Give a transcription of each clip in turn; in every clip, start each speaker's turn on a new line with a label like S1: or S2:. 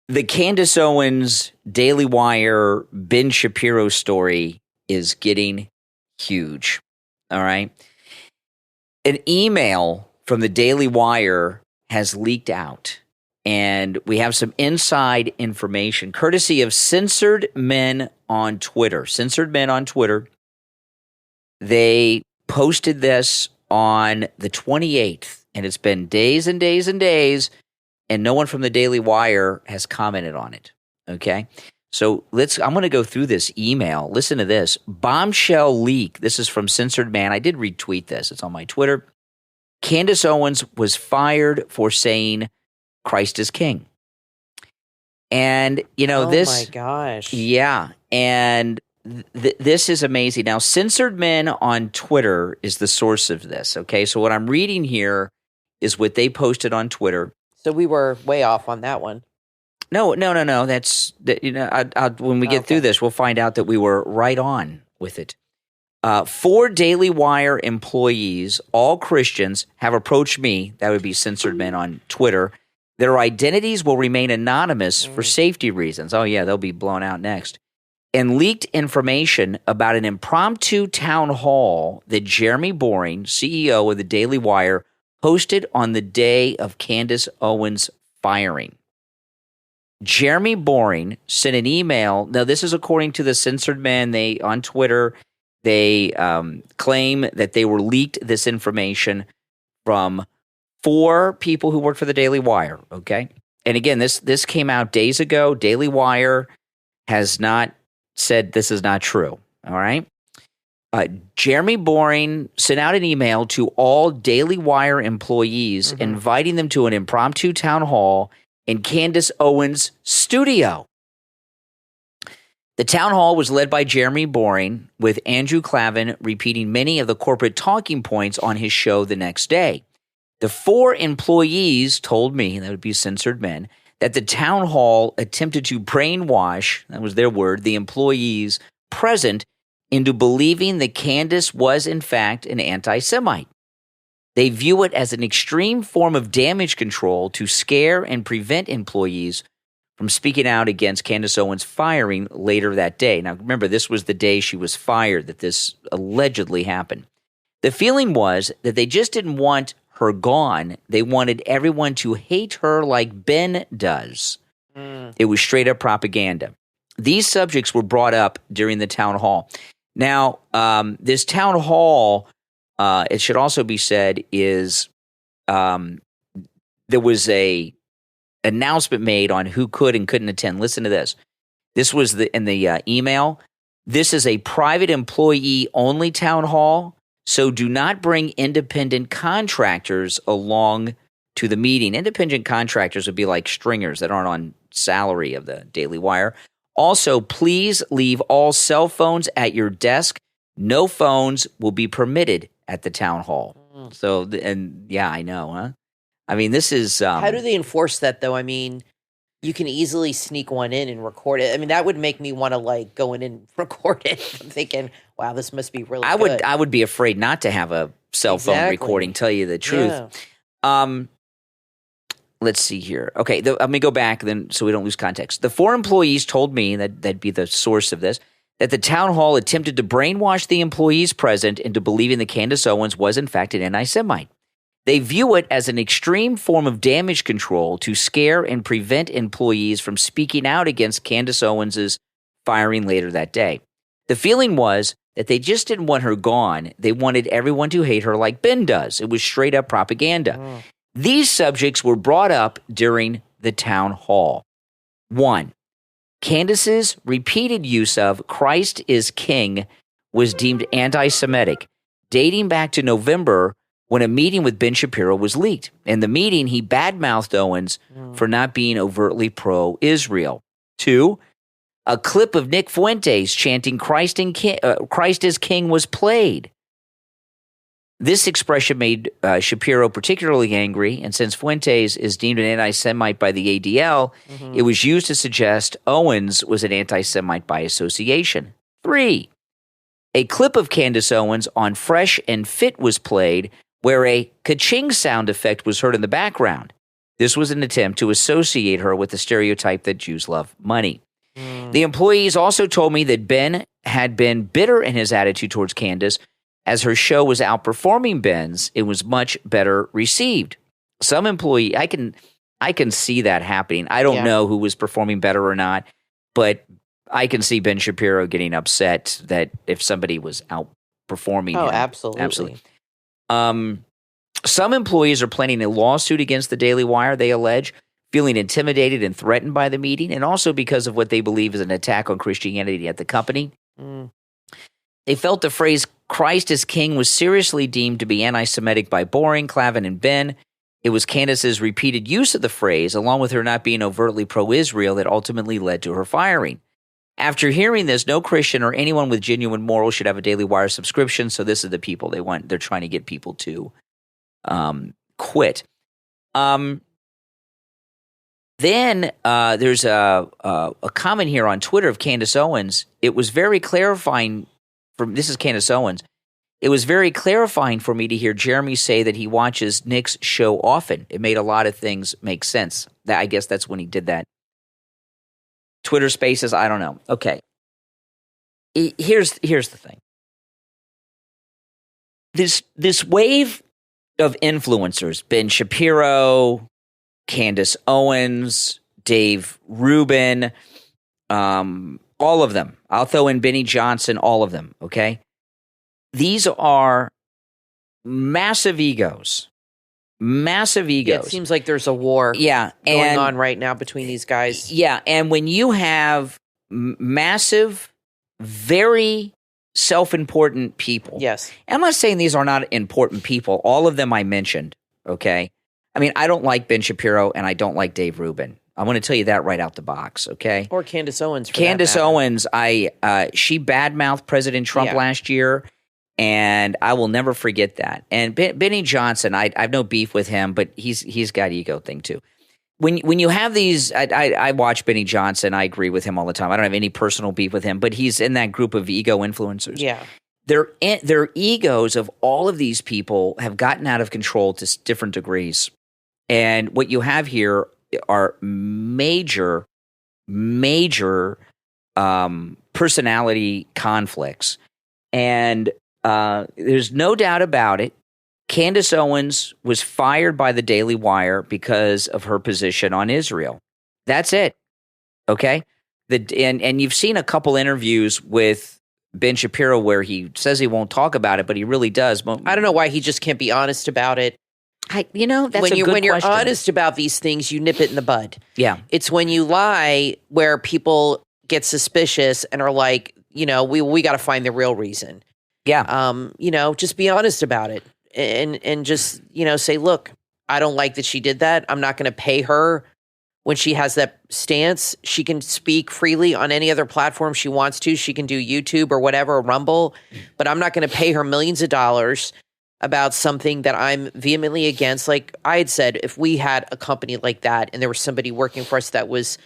S1: The Candace Owens Daily Wire Ben Shapiro story is getting huge. All right. An email from the Daily Wire has leaked out, and we have some inside information courtesy of Censored Men on Twitter. Censored Men on Twitter. They posted this on the 28th, and it's been days and days and days, and no one from the Daily Wire has commented on it. Okay? So I'm going to go through this email. Listen to this. Bombshell leak. This is from Censored Man. I did retweet this. It's on my Twitter. Candace Owens was fired for saying Christ is king. And, this.
S2: Oh, my gosh.
S1: Yeah. And this is amazing. Now, Censored Men on Twitter is the source of this. Okay. So what I'm reading here is what they posted on Twitter.
S2: So we were way off on that one.
S1: No. That's when we get through this, we'll find out that we were right on with it. 4 Daily Wire employees, all Christians, have approached me. That would be Censored Men on Twitter. Their identities will remain anonymous for safety reasons. Oh yeah, they'll be blown out next. And leaked information about an impromptu town hall that Jeremy Boring, CEO of the Daily Wire, hosted on the day of Candace Owens' firing. Jeremy Boring sent an email. Now, this is according to the Censored Men. They on Twitter, they claim that they were leaked this information from 4 people who work for the Daily Wire. Okay, and again, this came out days ago. Daily Wire has not said this is not true. All right. Jeremy Boring sent out an email to all Daily Wire employees, inviting them to an impromptu town hall in Candace Owens' studio. The town hall was led by Jeremy Boring, with Andrew Clavin repeating many of the corporate talking points on his show the next day. The 4 employees told me, that would be Censored Men, that the town hall attempted to brainwash, that was their word, the employees present into believing that Candace was in fact an anti-Semite. They view it as an extreme form of damage control to scare and prevent employees from speaking out against Candace Owens' firing later that day. Now, remember, this was the day she was fired that this allegedly happened. The feeling was that they just didn't want her gone. They wanted everyone to hate her like Ben does. It was straight up propaganda. These subjects were brought up during the town hall. Now, this town hall, it should also be said, is there was a announcement made on who could and couldn't attend. Listen to this. This was in the email. This is a private employee-only town hall, so do not bring independent contractors along to the meeting. Independent contractors would be like stringers that aren't on salary of the Daily Wire. Also, please leave all cell phones at your desk. No phones will be permitted at the town hall. So, and yeah, I know, huh? I mean, this is...
S2: How do they enforce that, though? I mean, you can easily sneak one in and record it. I mean, that would make me want to, go in and record it. I'm thinking, wow, this must be really good.
S1: I would be afraid not to have a cell phone recording, tell you the truth. Yeah. Let's see here. Okay, let me go back then so we don't lose context. The 4 employees told me, that'd be the source of this, that the town hall attempted to brainwash the employees present into believing that Candace Owens was in fact an anti-Semite. They view it as an extreme form of damage control to scare and prevent employees from speaking out against Candace Owens' firing later that day. The feeling was that they just didn't want her gone. They wanted everyone to hate her like Ben does. It was straight up propaganda. These subjects were brought up during the town hall. 1. Candace's repeated use of Christ is king was deemed anti-Semitic, dating back to November when a meeting with Ben Shapiro was leaked. In the meeting, he badmouthed Owens for not being overtly pro-Israel. 2, a clip of Nick Fuentes chanting Christ is king was played. This expression made Shapiro particularly angry, and since Fuentes is deemed an anti-Semite by the ADL, it was used to suggest Owens was an anti-Semite by association. 3, a clip of Candace Owens on Fresh and Fit was played, where a ka-ching sound effect was heard in the background. This was an attempt to associate her with the stereotype that Jews love money. The employees also told me that Ben had been bitter in his attitude towards Candace. As her show was outperforming Ben's, it was much better received. Some employee, I can see that happening. I don't know who was performing better or not, but I can see Ben Shapiro getting upset that if somebody was outperforming him.
S2: Absolutely.
S1: Some employees are planning a lawsuit against the Daily Wire, they allege, feeling intimidated and threatened by the meeting, and also because of what they believe is an attack on Christianity at the company. They felt the phrase Christ is King was seriously deemed to be anti-Semitic by Boring, Clavin, and Ben. It was Candace's repeated use of the phrase, along with her not being overtly pro-Israel, that ultimately led to her firing. After hearing this, no Christian or anyone with genuine morals should have a Daily Wire subscription, so this is the people they want. They're trying to get people to quit. Then there's a comment here on Twitter of Candace Owens. It was very clarifying. This is Candace Owens. It was very clarifying for me to hear Jeremy say that he watches Nick's show often. It made a lot of things make sense. I guess that's when he did that. Twitter Spaces, I don't know. Okay. Here's the thing. This wave of influencers, Ben Shapiro, Candace Owens, Dave Rubin, all of them. I'll throw in Benny Johnson, all of them, okay? These are massive egos. Massive egos.
S2: Yeah, it seems like there's a war going on right now between these guys.
S1: Yeah, and when you have massive, very self-important people.
S2: Yes.
S1: I'm not saying these are not important people. All of them I mentioned, okay? I mean, I don't like Ben Shapiro and I don't like Dave Rubin. I want to tell you that right out the box, okay?
S2: Or Candace Owens.
S1: Candace Owens, she badmouthed President Trump last year, and I will never forget that. And Benny Johnson, I have no beef with him, but he's got ego thing too. When you have these, I watch Benny Johnson. I agree with him all the time. I don't have any personal beef with him, but he's in that group of ego influencers.
S2: Yeah.
S1: Their egos of all of these people have gotten out of control to different degrees. And what you have here are major personality conflicts. And there's no doubt about it. Candace Owens was fired by the Daily Wire because of her position on Israel. That's it. Okay? And you've seen a couple interviews with Ben Shapiro where he says he won't talk about it, but he really does.
S2: I don't know why he just can't be honest about it.
S1: That's a good question.
S2: When you're honest about these things, you nip it in the bud.
S1: Yeah.
S2: It's when you lie where people get suspicious and are like, we got to find the real reason.
S1: Yeah.
S2: Just be honest about it and just, say, look, I don't like that she did that. I'm not going to pay her when she has that stance. She can speak freely on any other platform she wants to. She can do YouTube or whatever, Rumble, but I'm not going to pay her millions of dollars about something that I'm vehemently against. Like I had said, if we had a company like that and there was somebody working for us that was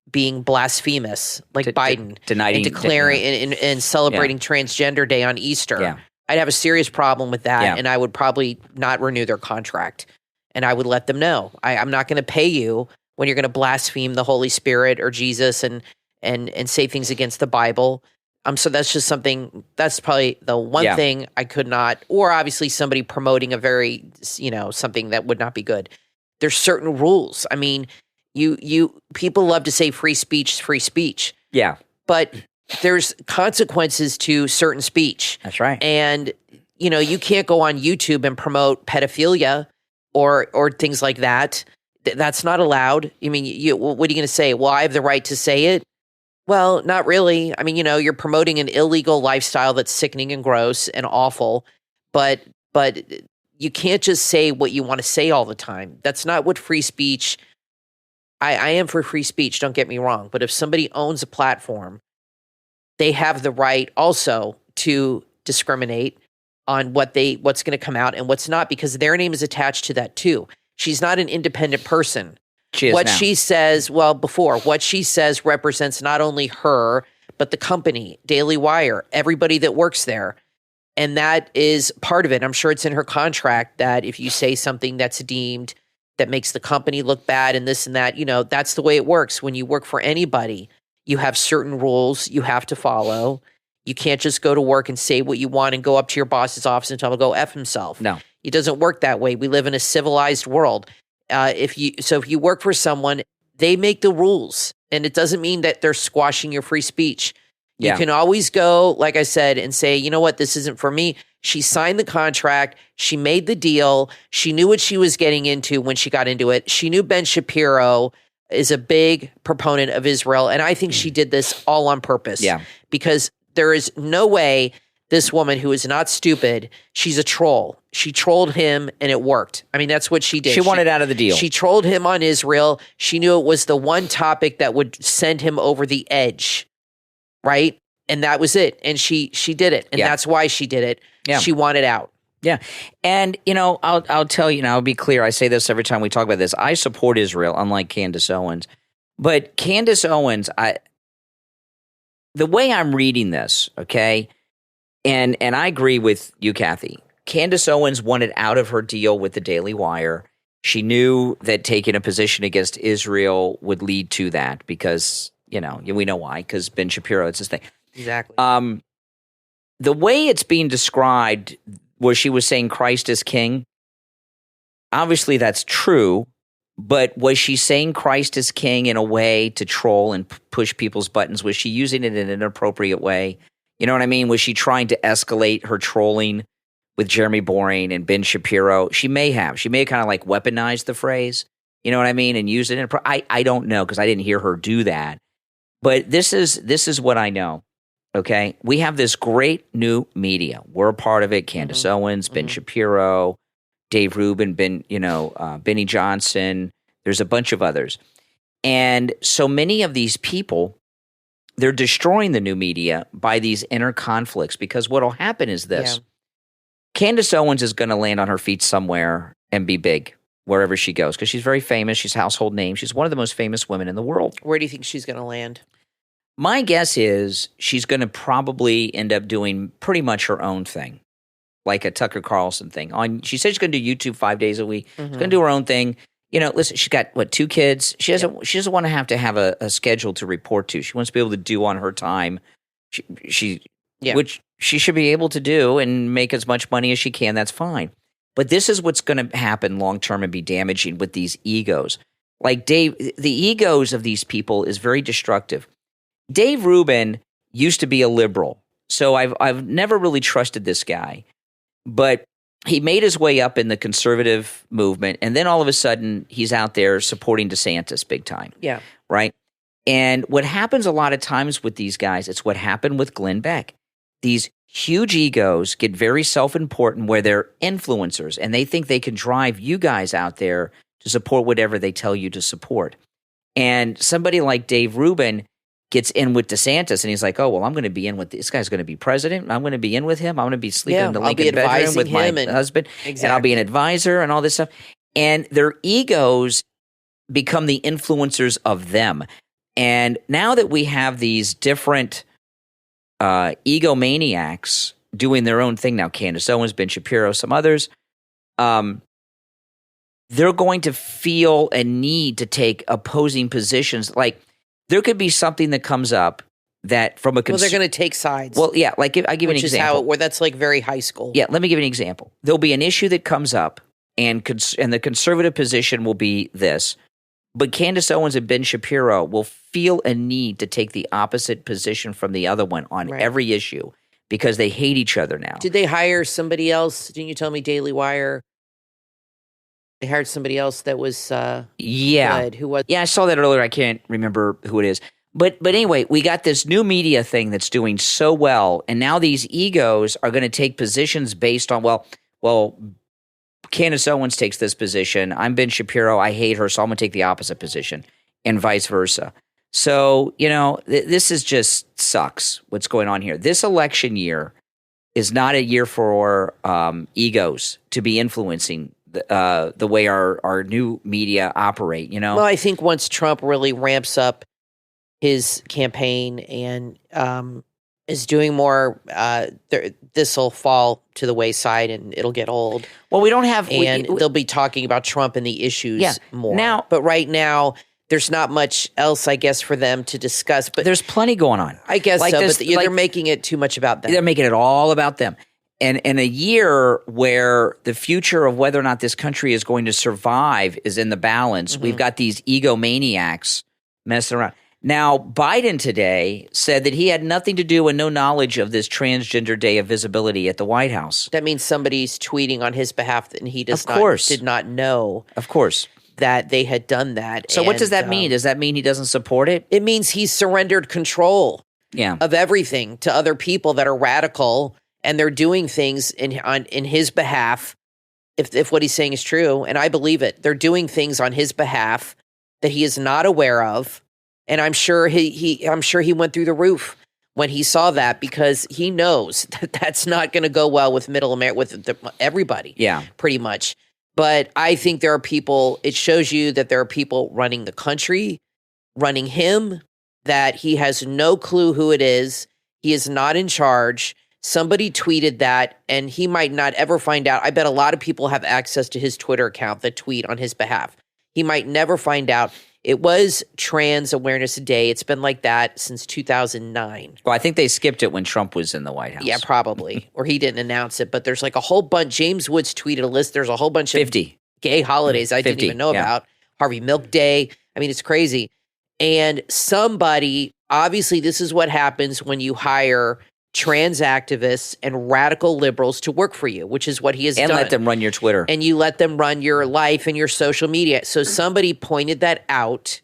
S2: being blasphemous, like Biden,
S1: denying,
S2: and declaring and celebrating Transgender Day on Easter, I'd have a serious problem with that, and I would probably not renew their contract. And I would let them know, I'm not going to pay you when you're going to blaspheme the Holy Spirit or Jesus and say things against the Bible. So that's just something, that's probably the one thing I could not, or obviously somebody promoting a very, something that would not be good. There's certain rules. I mean, people love to say free speech. Yeah. But there's consequences to certain speech.
S1: That's right.
S2: And, you can't go on YouTube and promote pedophilia or things like that. That's not allowed. I mean, what are you going to say? Well, I have the right to say it. Well, not really. I mean, you're promoting an illegal lifestyle that's sickening and gross and awful, but you can't just say what you want to say all the time. That's not what free speech. I am for free speech, don't get me wrong, but if somebody owns a platform, they have the right also to discriminate on what's going to come out and what's not, because their name is attached to that too. She's not an independent person. She says represents not only her, but the company, Daily Wire, everybody that works there. And that is part of it. I'm sure it's in her contract that if you say something that's deemed that makes the company look bad and this and that. You know, that's the way it works. When you work for anybody, you have certain rules you have to follow. You can't just go to work and say what you want and go up to your boss's office and tell him to go F himself.
S1: No.
S2: It doesn't work that way. We live in a civilized world. If you work for someone, they make the rules, and it doesn't mean that they're squashing your free speech. You can always go, like I said, and say, you know what, this isn't for me. She signed the contract. She made the deal. She knew what she was getting into when she got into it. She knew Ben Shapiro is a big proponent of Israel, and I think she did this all on purpose.
S1: Yeah.
S2: Because there is no way this woman, who is not stupid, she's a troll. She trolled him, and it worked. I mean, that's what she did.
S1: She wanted out of the deal.
S2: She trolled him on Israel. She knew it was the one topic that would send him over the edge. Right? And that was it. And she did it. And that's why she did it.
S1: Yeah.
S2: She wanted out.
S1: Yeah. And, you know, I'll tell you now, I'll be clear. I say this every time we talk about this. I support Israel, unlike Candace Owens. But Candace Owens, the way I'm reading this, okay, and I agree with you, Kathy. Candace Owens wanted out of her deal with the Daily Wire. She knew that taking a position against Israel would lead to that because, you know, we know why, because Ben Shapiro, it's his thing.
S2: Exactly.
S1: The way it's being described, where she was saying Christ is king, obviously that's true, but was she saying Christ is king in a way to troll and push people's buttons? Was she using it in an inappropriate way? You know what I mean? Was she trying to escalate her trolling with Jeremy Boring and Ben Shapiro? She may have. She may have kind of like weaponized the phrase, you know what I mean, and used it. I don't know because I didn't hear her do that. But this is what I know. Okay, we have this great new media. We're a part of it. Candace Owens, Ben Shapiro, Dave Rubin, Benny Johnson. There's a bunch of others, and so many of these people, they're destroying the new media by these inner conflicts. Because what'll happen is this: Candace Owens is going to land on her feet somewhere and be big wherever she goes because she's very famous. She's a household name. She's one of the most famous women in the world.
S2: Where do you think she's going to land?
S1: My guess is she's going to probably end up doing pretty much her own thing, like a Tucker Carlson thing. She said she's going to do YouTube 5 days a week. She's going to do her own thing. You know, listen, she's got, 2 kids? She doesn't want to have a schedule to report to. She wants to be able to do on her time, which she should be able to do and make as much money as she can. That's fine. But this is what's going to happen long term and be damaging with these egos. Like Dave, the egos of these people is very destructive. Dave Rubin used to be a liberal, so I've never really trusted this guy. But he made his way up in the conservative movement, and then all of a sudden he's out there supporting DeSantis big time.
S2: Yeah.
S1: Right? And what happens a lot of times with these guys, it's what happened with Glenn Beck. These huge egos get very self-important where they're influencers, and they think they can drive you guys out there to support whatever they tell you to support. And somebody like Dave Rubin gets in with DeSantis, and he's like, oh, well, I'm going to be in with this guy's going to be president. I'm going to be in with him. I'm going to be sleeping in the Lincoln bedroom with my husband. Exactly. And I'll be an advisor and all this stuff. And their egos become the influencers of them. And now that we have these different egomaniacs doing their own thing now, Candace Owens, Ben Shapiro, some others, they're going to feel a need to take opposing positions. Like, there could be something that comes up that from a
S2: well, they're going to take sides.
S1: Well, yeah, like I give you an example.
S2: Where that's like very high school.
S1: Yeah, let me give you an example. There'll be an issue that comes up, and the conservative position will be this, but Candace Owens and Ben Shapiro will feel a need to take the opposite position from the other one on every issue because they hate each other now.
S2: Did they hire somebody else? Didn't you tell me Daily Wire? They hired somebody else that was good. Who was?
S1: Yeah, I saw that earlier. I can't remember who it is. But anyway, we got this new media thing that's doing so well, and now these egos are going to take positions based on, well, Candace Owens takes this position. I'm Ben Shapiro. I hate her, so I'm going to take the opposite position, and vice versa. So, you know, this is just sucks what's going on here. This election year is not a year for egos to be influencing the way our new media operate, you know?
S2: Well, I think once Trump really ramps up his campaign and is doing more, this will fall to the wayside and it'll get old.
S1: Well, we don't have...
S2: And they'll be talking about Trump and the issues more.
S1: Now,
S2: but right now, there's not much else, I guess, for them to discuss. But
S1: there's plenty going on.
S2: I guess so, but they're making it too much about them.
S1: They're making it all about them. And in a year where the future of whether or not this country is going to survive is in the balance, we've got these egomaniacs messing around. Now, Biden today said that he had nothing to do and no knowledge of this Transgender Day of Visibility at the White House.
S2: That means somebody's tweeting on his behalf and he did not know.
S1: Of course.
S2: That they had done that.
S1: So what does that mean? Does that mean he doesn't support it?
S2: It means he's surrendered control of everything to other people that are radical, and they're doing things in his behalf, if what he's saying is true, and I believe it. They're doing things on his behalf that he is not aware of. And I'm sure he went through the roof when he saw that, because he knows that that's not going to go well with middle America, with everybody. Yeah, pretty much. But I think there are people. It shows you that there are people running the country, running him, that he has no clue who it is. He is not in charge. Somebody tweeted that, and he might not ever find out. I bet a lot of people have access to his Twitter account that tweet on his behalf. He might never find out. It was Trans Awareness Day. It's been like that since 2009.
S1: Well, I think they skipped it when Trump was in the White House.
S2: Yeah, probably. Or he didn't announce it. But there's like a whole bunch. James Woods tweeted a list. There's a whole bunch of
S1: 50
S2: gay holidays I didn't even know about. Harvey Milk Day. I mean, it's crazy. And somebody, obviously, this is what happens when you hire trans activists and radical liberals to work for you, which is what he has done.
S1: And let them run your Twitter.
S2: And you let them run your life and your social media. So somebody pointed that out,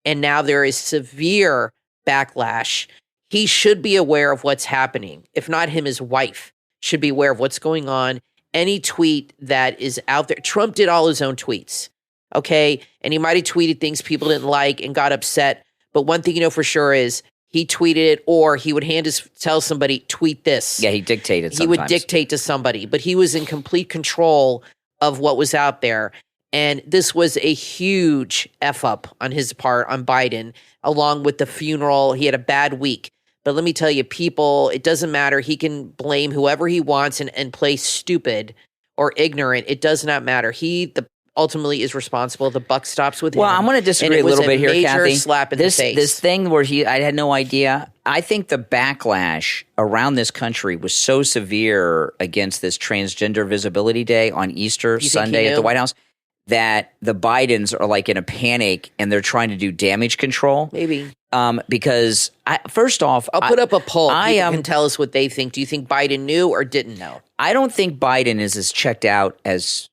S2: and now there is severe backlash. He should be aware of what's happening. If not him, his wife should be aware of what's going on. Any tweet that is out there. Trump did all his own tweets, okay? And he might have tweeted things people didn't like and got upset. But one thing you know for sure is he tweeted it, or he would tell somebody, tweet this.
S1: Yeah, he dictated sometimes.
S2: He would dictate to somebody, but he was in complete control of what was out there. And this was a huge F-up on his part, on Biden, along with the funeral. He had a bad week. But let me tell you, people, it doesn't matter. He can blame whoever he wants and play stupid or ignorant. It does not matter. He ultimately is responsible. The buck stops with him.
S1: Well, I'm going to disagree a little bit here, Kathy.
S2: Slap in the face.
S1: This thing where I had no idea. I think the backlash around this country was so severe against this Transgender Visibility Day on Easter Sunday at the White House that the Bidens are like in a panic and they're trying to do damage control.
S2: Maybe.
S1: Because first off,
S2: I'll put up a poll. People can tell us what they think. Do you think Biden knew or didn't know?
S1: I don't think Biden is as checked out as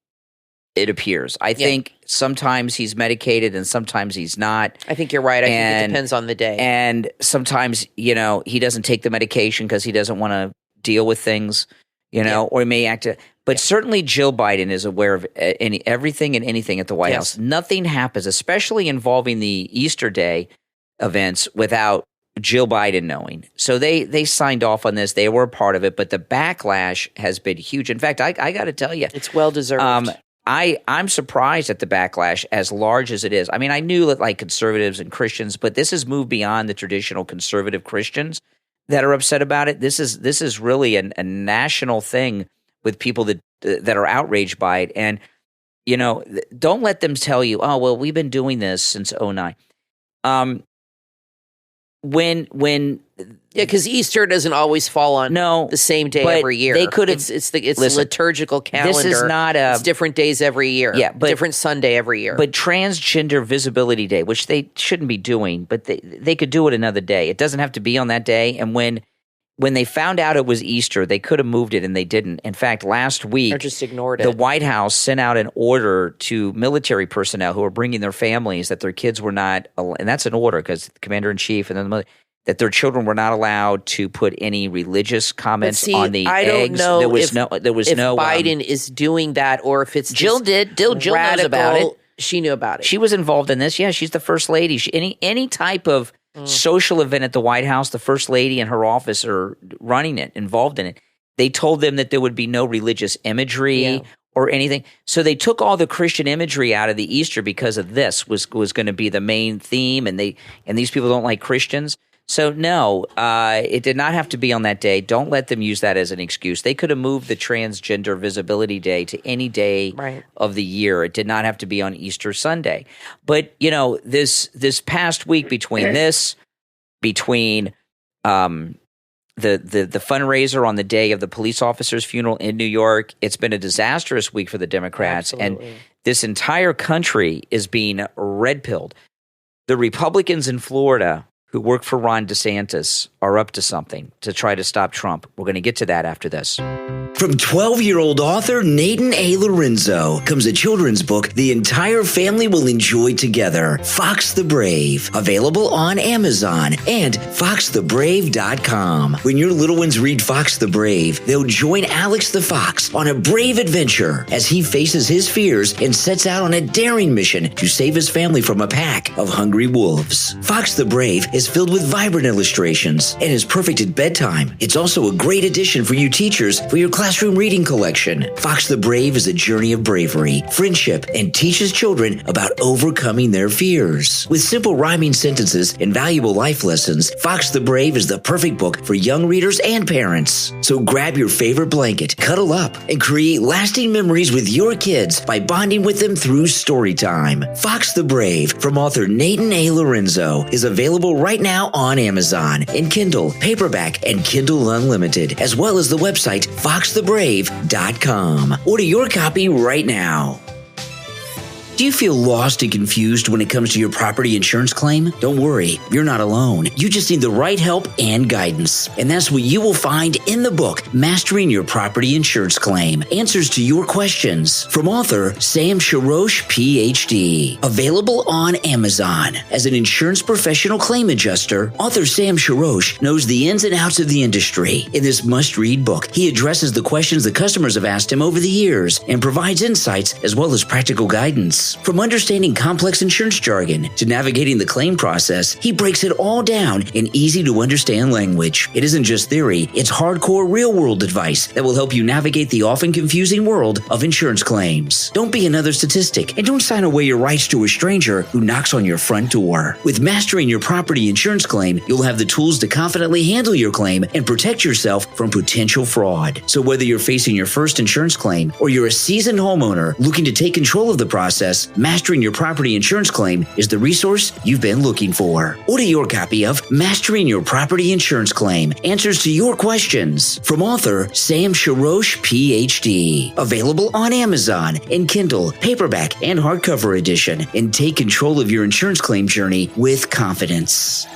S1: it appears. I think sometimes he's medicated and sometimes he's not.
S2: I think you're right. I think it depends on the day.
S1: And sometimes, he doesn't take the medication because he doesn't want to deal with things, or he may act. But certainly Jill Biden is aware of everything and anything at the White House. Nothing happens, especially involving the Easter Day events, without Jill Biden knowing. So they signed off on this. They were a part of it. But the backlash has been huge. In fact, I got to tell you.
S2: It's well-deserved.
S1: I'm surprised at the backlash as large as it is. I mean, I knew that like conservatives and Christians, but this has moved beyond the traditional conservative Christians that are upset about it. This is really a national thing with people that are outraged by it. And, don't let them tell you, oh, well, we've been doing this since 2009.
S2: Because Easter doesn't always fall on the same day every year.
S1: They could have.
S2: It's the liturgical calendar.
S1: This is not
S2: it's different days every year. Yeah, but different Sunday every year.
S1: But Transgender Visibility Day, which they shouldn't be doing, but they could do it another day. It doesn't have to be on that day. And when they found out it was Easter, they could have moved it and they didn't. In fact, last week,
S2: or just ignored it.
S1: The White House sent out an order to military personnel who are bringing their families that their kids were not, and that's an order because the commander-in-chief and then the mother, that their children were not allowed to put any religious comments on the eggs.
S2: I don't know
S1: there was
S2: if
S1: no
S2: Biden is doing that, or if it's
S1: Jill knows about it.
S2: She knew about it.
S1: She was involved in this. Yeah, she's the first lady. Any type of social event at the White House, the first lady and her office are running it, involved in it. They told them that there would be no religious imagery or anything. So they took all the Christian imagery out of the Easter because of this was going to be the main theme, and these people don't like Christians. So no, it did not have to be on that day. Don't let them use that as an excuse. They could have moved the Transgender Visibility Day to any day of the year. It did not have to be on Easter Sunday. But this past week between the fundraiser on the day of the police officer's funeral in New York, it's been a disastrous week for the Democrats. Absolutely. And this entire country is being red-pilled. The Republicans in Florida who work for Ron DeSantis are up to something to try to stop Trump. We're going to get to that after this.
S3: From 12-year-old author Nathan A. Lorenzo comes a children's book the entire family will enjoy together, Fox the Brave, available on Amazon and foxthebrave.com. When your little ones read Fox the Brave, they'll join Alex the Fox on a brave adventure as he faces his fears and sets out on a daring mission to save his family from a pack of hungry wolves. Fox the Brave is filled with vibrant illustrations and is perfect at bedtime. It's also a great addition for you teachers for your classroom reading collection. Fox the Brave is a journey of bravery, friendship, and teaches children about overcoming their fears. With simple rhyming sentences and valuable life lessons, Fox the Brave is the perfect book for young readers and parents. So grab your favorite blanket, cuddle up, and create lasting memories with your kids by bonding with them through story time. Fox the Brave from author Nathan A. Lorenzo is available right now on Amazon in Kindle, paperback, and Kindle Unlimited, as well as the website foxthebrave.com. Order your copy right now. Do you feel lost and confused when it comes to your property insurance claim? Don't worry, you're not alone. You just need the right help and guidance. And that's what you will find in the book, Mastering Your Property Insurance Claim. Answers to your questions from author Sam Sharosh, PhD. Available on Amazon. As an insurance professional claim adjuster, author Sam Sharosh knows the ins and outs of the industry. In this must-read book, he addresses the questions the customers have asked him over the years and provides insights as well as practical guidance. From understanding complex insurance jargon to navigating the claim process, he breaks it all down in easy-to-understand language. It isn't just theory, it's hardcore real-world advice that will help you navigate the often confusing world of insurance claims. Don't be another statistic, and don't sign away your rights to a stranger who knocks on your front door. With Mastering Your Property Insurance Claim, you'll have the tools to confidently handle your claim and protect yourself from potential fraud. So whether you're facing your first insurance claim or you're a seasoned homeowner looking to take control of the process, Mastering Your Property Insurance Claim is the resource you've been looking for. Order your copy of Mastering Your Property Insurance Claim, Answers to Your Questions from author Sam Sharosh, PhD. Available on Amazon in Kindle, paperback, and hardcover edition. And take control of your insurance claim journey with confidence.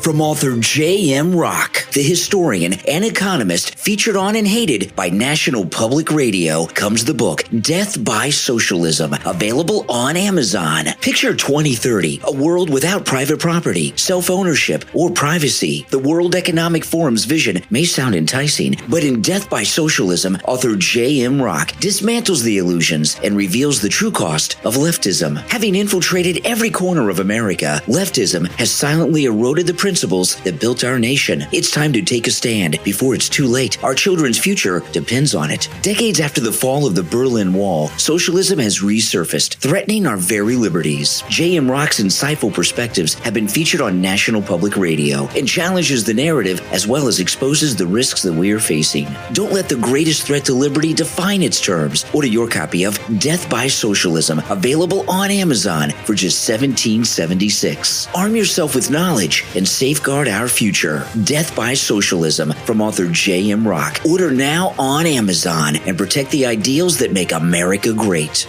S3: From author J.M. Rock, the historian and economist featured on and hated by National Public Radio, comes the book Death by Socialism, available on Amazon. Picture 2030, a world without private property, self-ownership, or privacy. The World Economic Forum's vision may sound enticing, but in Death by Socialism, author J.M. Rock dismantles the illusions and reveals the true cost of leftism. Having infiltrated every corner of America, leftism has silently eroded the principles that built our nation. It's time to take a stand before it's too late. Our children's future depends on it. Decades after the fall of the Berlin Wall, socialism has resurfaced, threatening our very liberties. J.M. Rock's insightful perspectives have been featured on National Public Radio and challenges the narrative as well as exposes the risks that we are facing. Don't let the greatest threat to liberty define its terms. Order your copy of Death by Socialism, available on Amazon for just $17.76. Arm yourself with knowledge and safeguard our future. Death by Socialism from author J.M. Rock. Order now on Amazon and protect the ideals that make America great.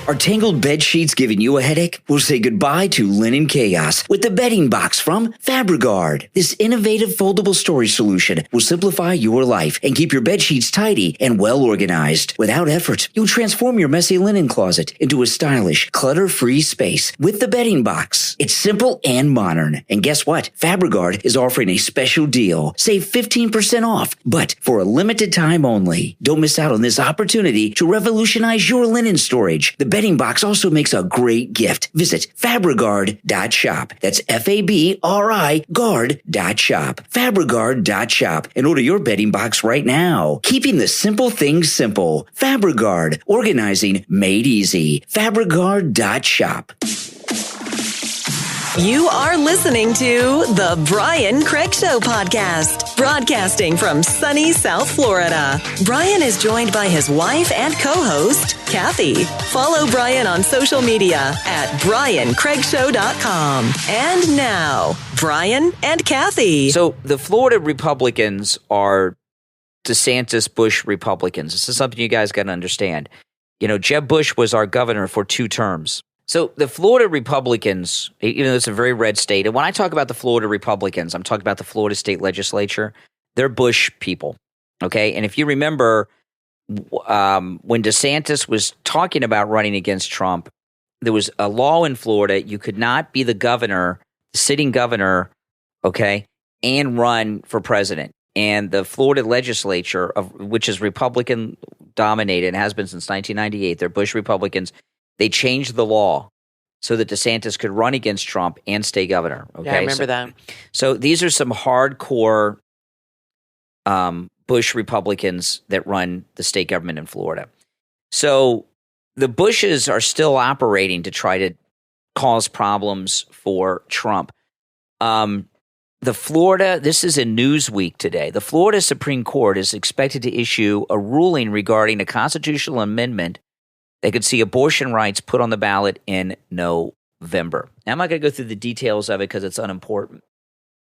S3: Are tangled bed sheets giving you a headache? We'll say goodbye to linen chaos with the bedding box from Fabrigard. This innovative foldable storage solution will simplify your life and keep your bed sheets tidy and well organized. Without effort, you'll transform your messy linen closet into a stylish, clutter-free space with the bedding box. It's simple and modern. And guess what? Fabrigard is offering a special deal. Save 15% off, but for a limited time only. Don't miss out on this opportunity to revolutionize your linen storage. The bedding box also makes a great gift. Visit Fabrigard.shop. That's Fabri guard.shop. Fabrigard.shop and order your bedding box right now. Keeping the simple things simple. Fabrigard. Organizing made easy. Fabrigard.shop.
S4: You are listening to The Brian Craig Show podcast, broadcasting from sunny South Florida. Brian is joined by his wife and co-host, Kathy. Follow Brian on social media at briancraigshow.com. And now, Brian and Kathy.
S1: So the Florida Republicans are DeSantis Bush Republicans. This is something you guys got to understand. You know, Jeb Bush was our governor for 2 terms. So the Florida Republicans, even though it's a very red state, and when I talk about the Florida Republicans, I'm talking about the Florida state legislature. They're Bush people, okay? And if you remember, when DeSantis was talking about running against Trump, there was a law in Florida. You could not be the governor, the sitting governor, okay, and run for president. And the Florida legislature, which is Republican dominated and has been since 1998, they're Bush Republicans. They changed the law so that DeSantis could run against Trump and stay governor. Okay?
S2: Yeah, I remember that.
S1: So these are some hardcore Bush Republicans that run the state government in Florida. So the Bushes are still operating to try to cause problems for Trump. This is in Newsweek today. The Florida Supreme Court is expected to issue a ruling regarding a constitutional amendment that could see abortion rights put on the ballot in November. Now, I'm not going to go through the details of it because it's unimportant.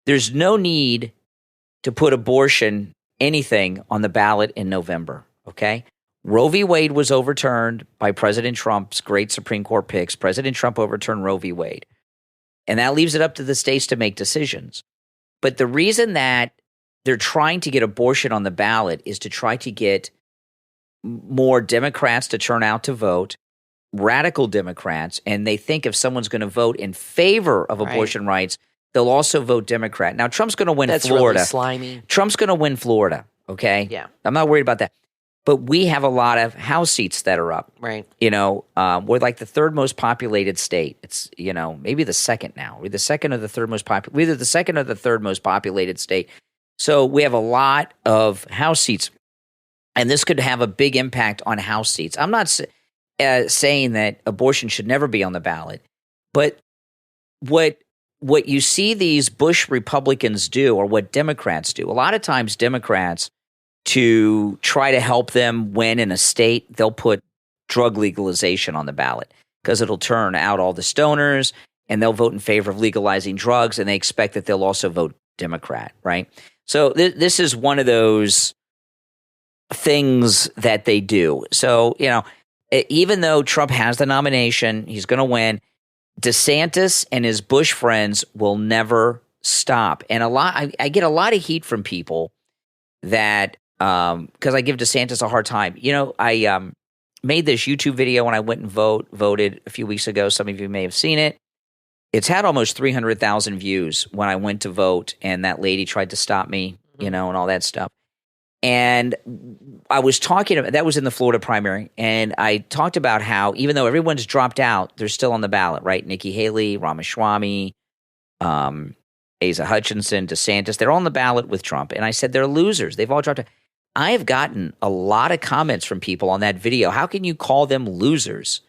S1: There's no need to put anything on the ballot in November, okay? Roe v. Wade was overturned by President Trump's great Supreme Court picks. President Trump overturned Roe v. Wade. And that leaves it up to the states to make decisions. But the reason that they're trying to get abortion on the ballot is to try to get more Democrats to turn out to vote, radical Democrats, and they think if someone's going to vote in favor of abortion rights, they'll also vote Democrat. Now, Trump's going to win Florida.
S2: That's really slimy.
S1: Trump's going to win Florida, okay?
S2: Yeah.
S1: I'm not worried about that. But we have a lot of House seats that are up.
S2: Right.
S1: You know, we're like the 3rd most populated state. It's, you know, maybe the 2nd now. We're the 2nd or the 3rd most populated. We're either the 2nd or the 3rd most populated state. So we have a lot of House seats. And this could have a big impact on House seats. I'm not saying that abortion should never be on the ballot. But what you see these Bush Republicans do, or what Democrats do, a lot of times Democrats, to try to help them win in a state, they'll put drug legalization on the ballot because it'll turn out all the stoners and they'll vote in favor of legalizing drugs, and they expect that they'll also vote Democrat, right? So this is one of those things that they do. So, you know, even though Trump has the nomination, he's going to win, DeSantis and his Bush friends will never stop. And I get a lot of heat from people that because I give DeSantis a hard time. You know, I made this YouTube video when I went and voted a few weeks ago. Some of you may have seen it. It's had almost 300,000 views when I went to vote, and that lady tried to stop me, you know, and all that stuff. And I was talking about, that was in the Florida primary, and I talked about how even though everyone's dropped out, they're still on the ballot, right? Nikki Haley, Ramaswamy, Asa Hutchinson, DeSantis, they're all on the ballot with Trump. And I said they're losers. They've all dropped out. I have gotten a lot of comments from people on that video. How can you call them losers?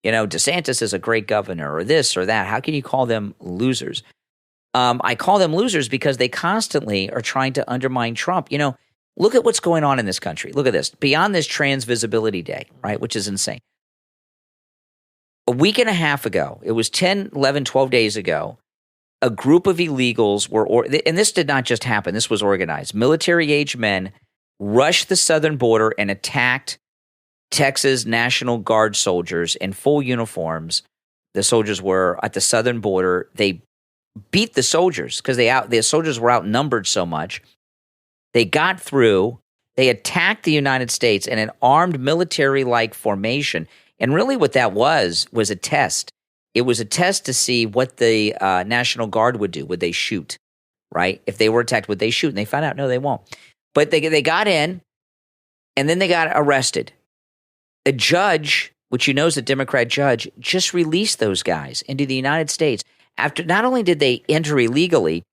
S1: You know, DeSantis is a great governor, or this or that. How can you call them losers? I call them losers because they constantly are trying to undermine Trump. You know, look at what's going on in this country. Look at this. Beyond this Trans Visibility Day, right, which is insane. A week and a half ago, it was 10, 11, 12 days ago, a group of illegals were, and this did not just happen, this was organized. Military-age men rushed the southern border and attacked Texas National Guard soldiers in full uniforms. The soldiers were at the southern border. They beat the soldiers because the soldiers were outnumbered so much. They got through. They attacked the United States in an armed military-like formation. And really what that was a test. It was a test to see what the National Guard would do. Would they shoot, right? If they were attacked, would they shoot? And they found out, no, they won't. But they got in, and then they got arrested. A judge, which you know is a Democrat judge, just released those guys into the United States. After not only did they enter illegally,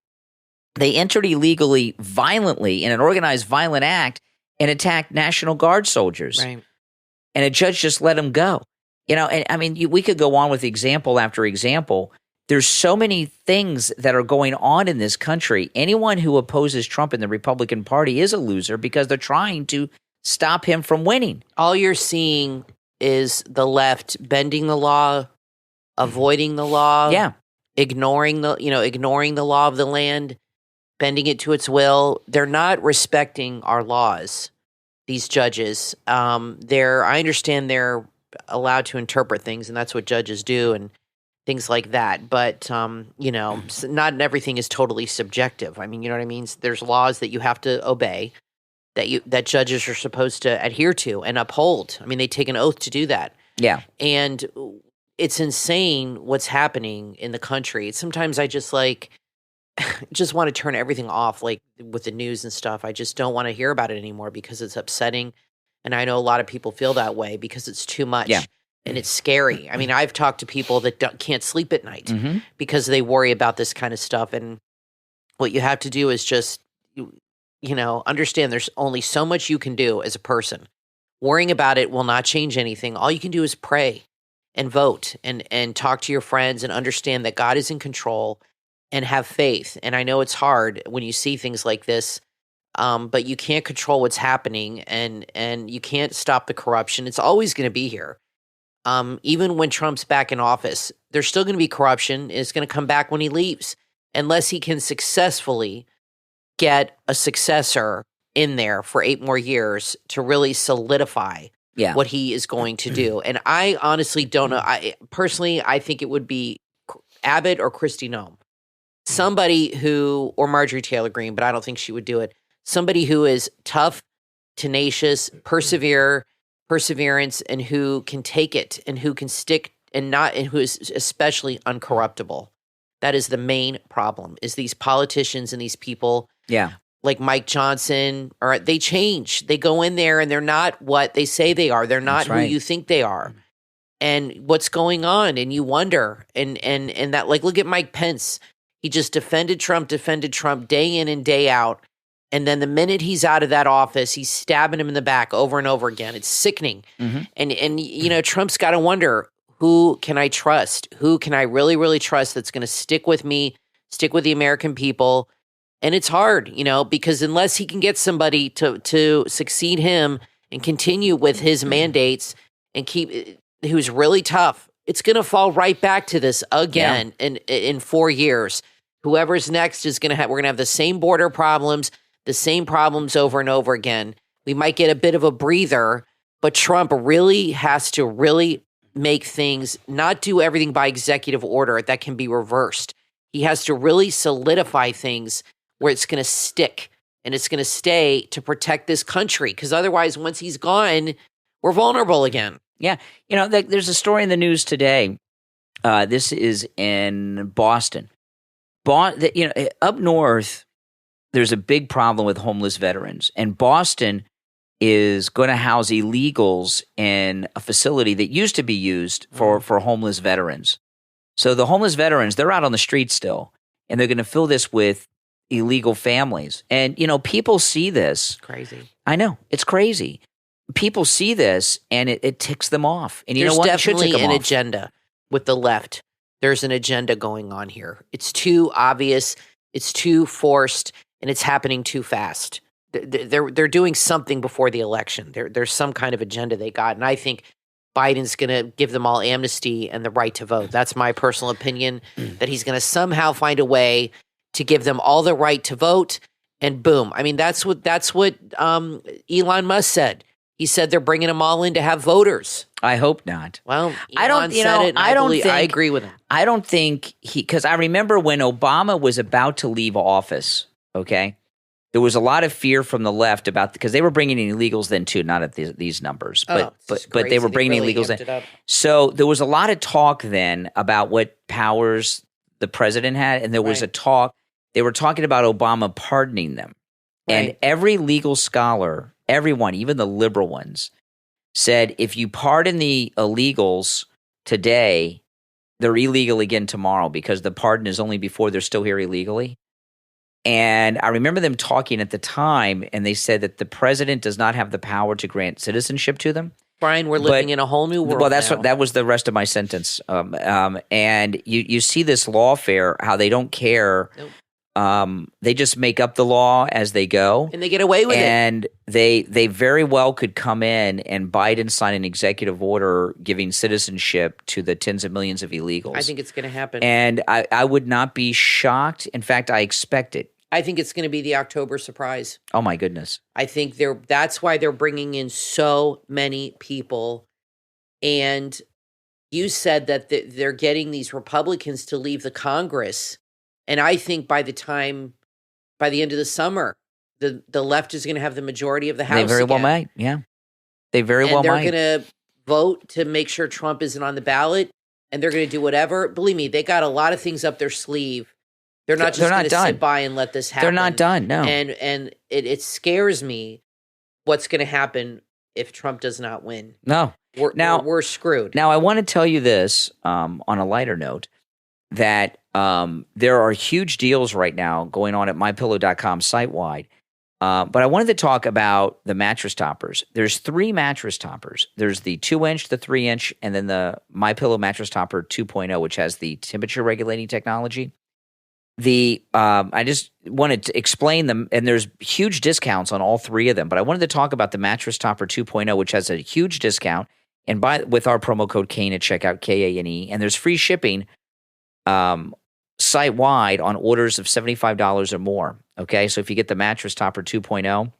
S1: they entered illegally violently in an organized violent act and attacked National Guard soldiers.
S2: Right.
S1: And a judge just let them go. You know, and I mean, we could go on with example after example. there's so many things that are going on in this country. Anyone who opposes Trump in the Republican Party is a loser because they're trying to stop him from winning.
S2: All you're seeing is the left bending the law, avoiding the law, ignoring the law of the land, bending it to its will. They're not respecting our laws, these judges. I understand they're allowed to interpret things, and that's what judges do, and things like that. But, not everything is totally subjective. I mean, you know what I mean? There's laws that you have to obey, that judges are supposed to adhere to and uphold. I mean, they take an oath to do that.
S1: Yeah.
S2: And it's insane what's happening in the country. Sometimes I just want to turn everything off, like with the news and stuff. I just don't want to hear about it anymore because it's upsetting. And I know a lot of people feel that way because it's too much. Yeah. And it's scary. I mean, I've talked to people that can't sleep at night because they worry about this kind of stuff. And what you have to do is just, understand there's only so much you can do as a person. Worrying about it will not change anything. All you can do is pray and vote and talk to your friends and understand that God is in control and have faith. And I know it's hard when you see things like this, but you can't control what's happening and you can't stop the corruption. It's always going to be here. Even when Trump's back in office, there's still going to be corruption. It's going to come back when he leaves, unless he can successfully get a successor in there for 8 more years to really solidify what he is going to do. And I honestly don't know. I think it would be Abbott or Kristi Noem. Somebody or Marjorie Taylor Greene, but I don't think she would do it. Somebody who is tough, tenacious, perseverance, and who can take it and who can stick and who is especially uncorruptible. That is the main problem, is these politicians and these people like Mike Johnson, they change. They go in there and they're not what they say they are. They're not who you think they are. And what's going on, and you wonder, and that, like, look at Mike Pence. He just defended Trump day in and day out. And then the minute he's out of that office, he's stabbing him in the back over and over again. It's sickening. And Trump's got to wonder, who can I trust? Who can I really, really trust that's going to stick with me, stick with the American people? And it's hard, because unless he can get somebody to succeed him and continue with his mandates and who's really tough, it's going to fall right back to this again in 4 years. Whoever's next we're going to have the same border problems, the same problems over and over again. We might get a bit of a breather, but Trump really has to really make things, not do everything by executive order that can be reversed. He has to really solidify things where it's going to stick and it's going to stay to protect this country. Because otherwise, once he's gone, we're vulnerable again.
S1: Yeah. There's a story in the news today. This is in Boston. Up north, there's a big problem with homeless veterans. And Boston is going to house illegals in a facility that used to be used for homeless veterans. So the homeless veterans, they're out on the street still, and they're going to fill this with illegal families. And, people see this.
S2: Crazy.
S1: I know. It's crazy. People see this, and it ticks them off. And
S2: There's
S1: what?
S2: Definitely an agenda with the left. There's an agenda going on here. It's too obvious. It's too forced, and it's happening too fast. They're doing something before the election. There's some kind of agenda they got, and I think Biden's going to give them all amnesty and the right to vote. That's my personal opinion, that he's going to somehow find a way to give them all the right to vote, and boom. I mean, that's what Elon Musk said. He said they're bringing them all in to have voters.
S1: I hope not.
S2: Well, Elon said it, and I agree with him.
S1: I don't think because I remember when Obama was about to leave office, okay, there was a lot of fear from the left because they were bringing in illegals then too, not at these numbers, but they were bringing in illegals in. So there was a lot of talk then about what powers the president had, and there was a talk. They were talking about Obama pardoning them, and every legal scholar, everyone, even the liberal ones, said if you pardon the illegals today, they're illegal again tomorrow because the pardon is only before they're still here illegally. And I remember them talking at the time, and they said that the president does not have the power to grant citizenship to them.
S2: Brian, we're living in a whole new world.
S1: Well, that's
S2: now.
S1: that was the rest of my sentence. And you see this lawfare, how they don't care.
S2: Nope.
S1: They just make up the law as they go,
S2: and they get away with it.
S1: And they very well could come in and Biden sign an executive order giving citizenship to the tens of millions of illegals.
S2: I think it's going to happen.
S1: And I would not be shocked. In fact, I expect it.
S2: I think it's going to be the October surprise.
S1: Oh, my goodness.
S2: I think that's why they're bringing in so many people. And you said that they're getting these Republicans to leave the Congress. And I think by the end of the summer, the left is going to have the majority of the House.
S1: They very well might, yeah. They very well might.
S2: And they're going to vote to make sure Trump isn't on the ballot, and they're going to do whatever. Believe me, they got a lot of things up their sleeve. They're not just going to sit by and let this happen.
S1: They're not done, no.
S2: And it scares me what's going to happen if Trump does not win.
S1: No.
S2: We're screwed.
S1: Now, I want to tell you this on a lighter note, that there are huge deals right now going on at MyPillow.com site-wide. But I wanted to talk about the mattress toppers. There's 3 mattress toppers. There's the 2-inch, the 3-inch, and then the MyPillow Mattress Topper 2.0, which has the temperature regulating technology. I just wanted to explain them, and there's huge discounts on all 3 of them. But I wanted to talk about the Mattress Topper 2.0, which has a huge discount, and with our promo code Kane at checkout, KANE, and there's free shipping site-wide on orders of $75 or more. Okay, so if you get the Mattress Topper 2.0,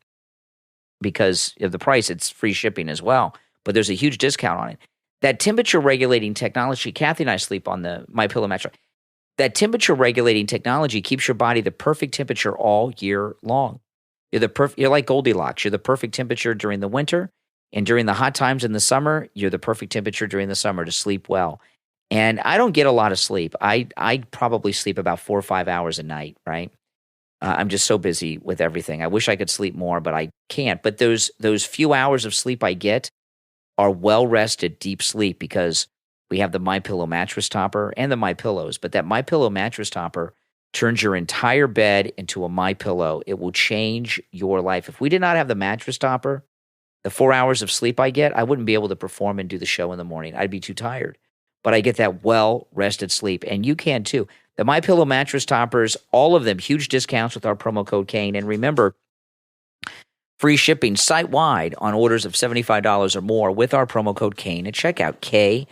S1: because of the price, it's free shipping as well. But there's a huge discount on it. That temperature regulating technology, Kathy and I sleep on the MyPillow mattress. That temperature regulating technology keeps your body the perfect temperature all year long. You're like Goldilocks. You're the perfect temperature during the winter, and during the hot times in the summer, you're the perfect temperature during the summer to sleep well. And I don't get a lot of sleep. I probably sleep about 4 or 5 hours a night, right? I'm just so busy with everything. I wish I could sleep more, but I can't. But those few hours of sleep I get are well-rested, deep sleep, because we have the MyPillow mattress topper and the MyPillows. But that MyPillow mattress topper turns your entire bed into a MyPillow. It will change your life. If we did not have the mattress topper, the 4 hours of sleep I get, I wouldn't be able to perform and do the show in the morning. I'd be too tired. But I get that well-rested sleep, and you can too. The MyPillow mattress toppers, all of them, huge discounts with our promo code Kane. And remember, free shipping site-wide on orders of $75 or more with our promo code Kane at checkout, KANE.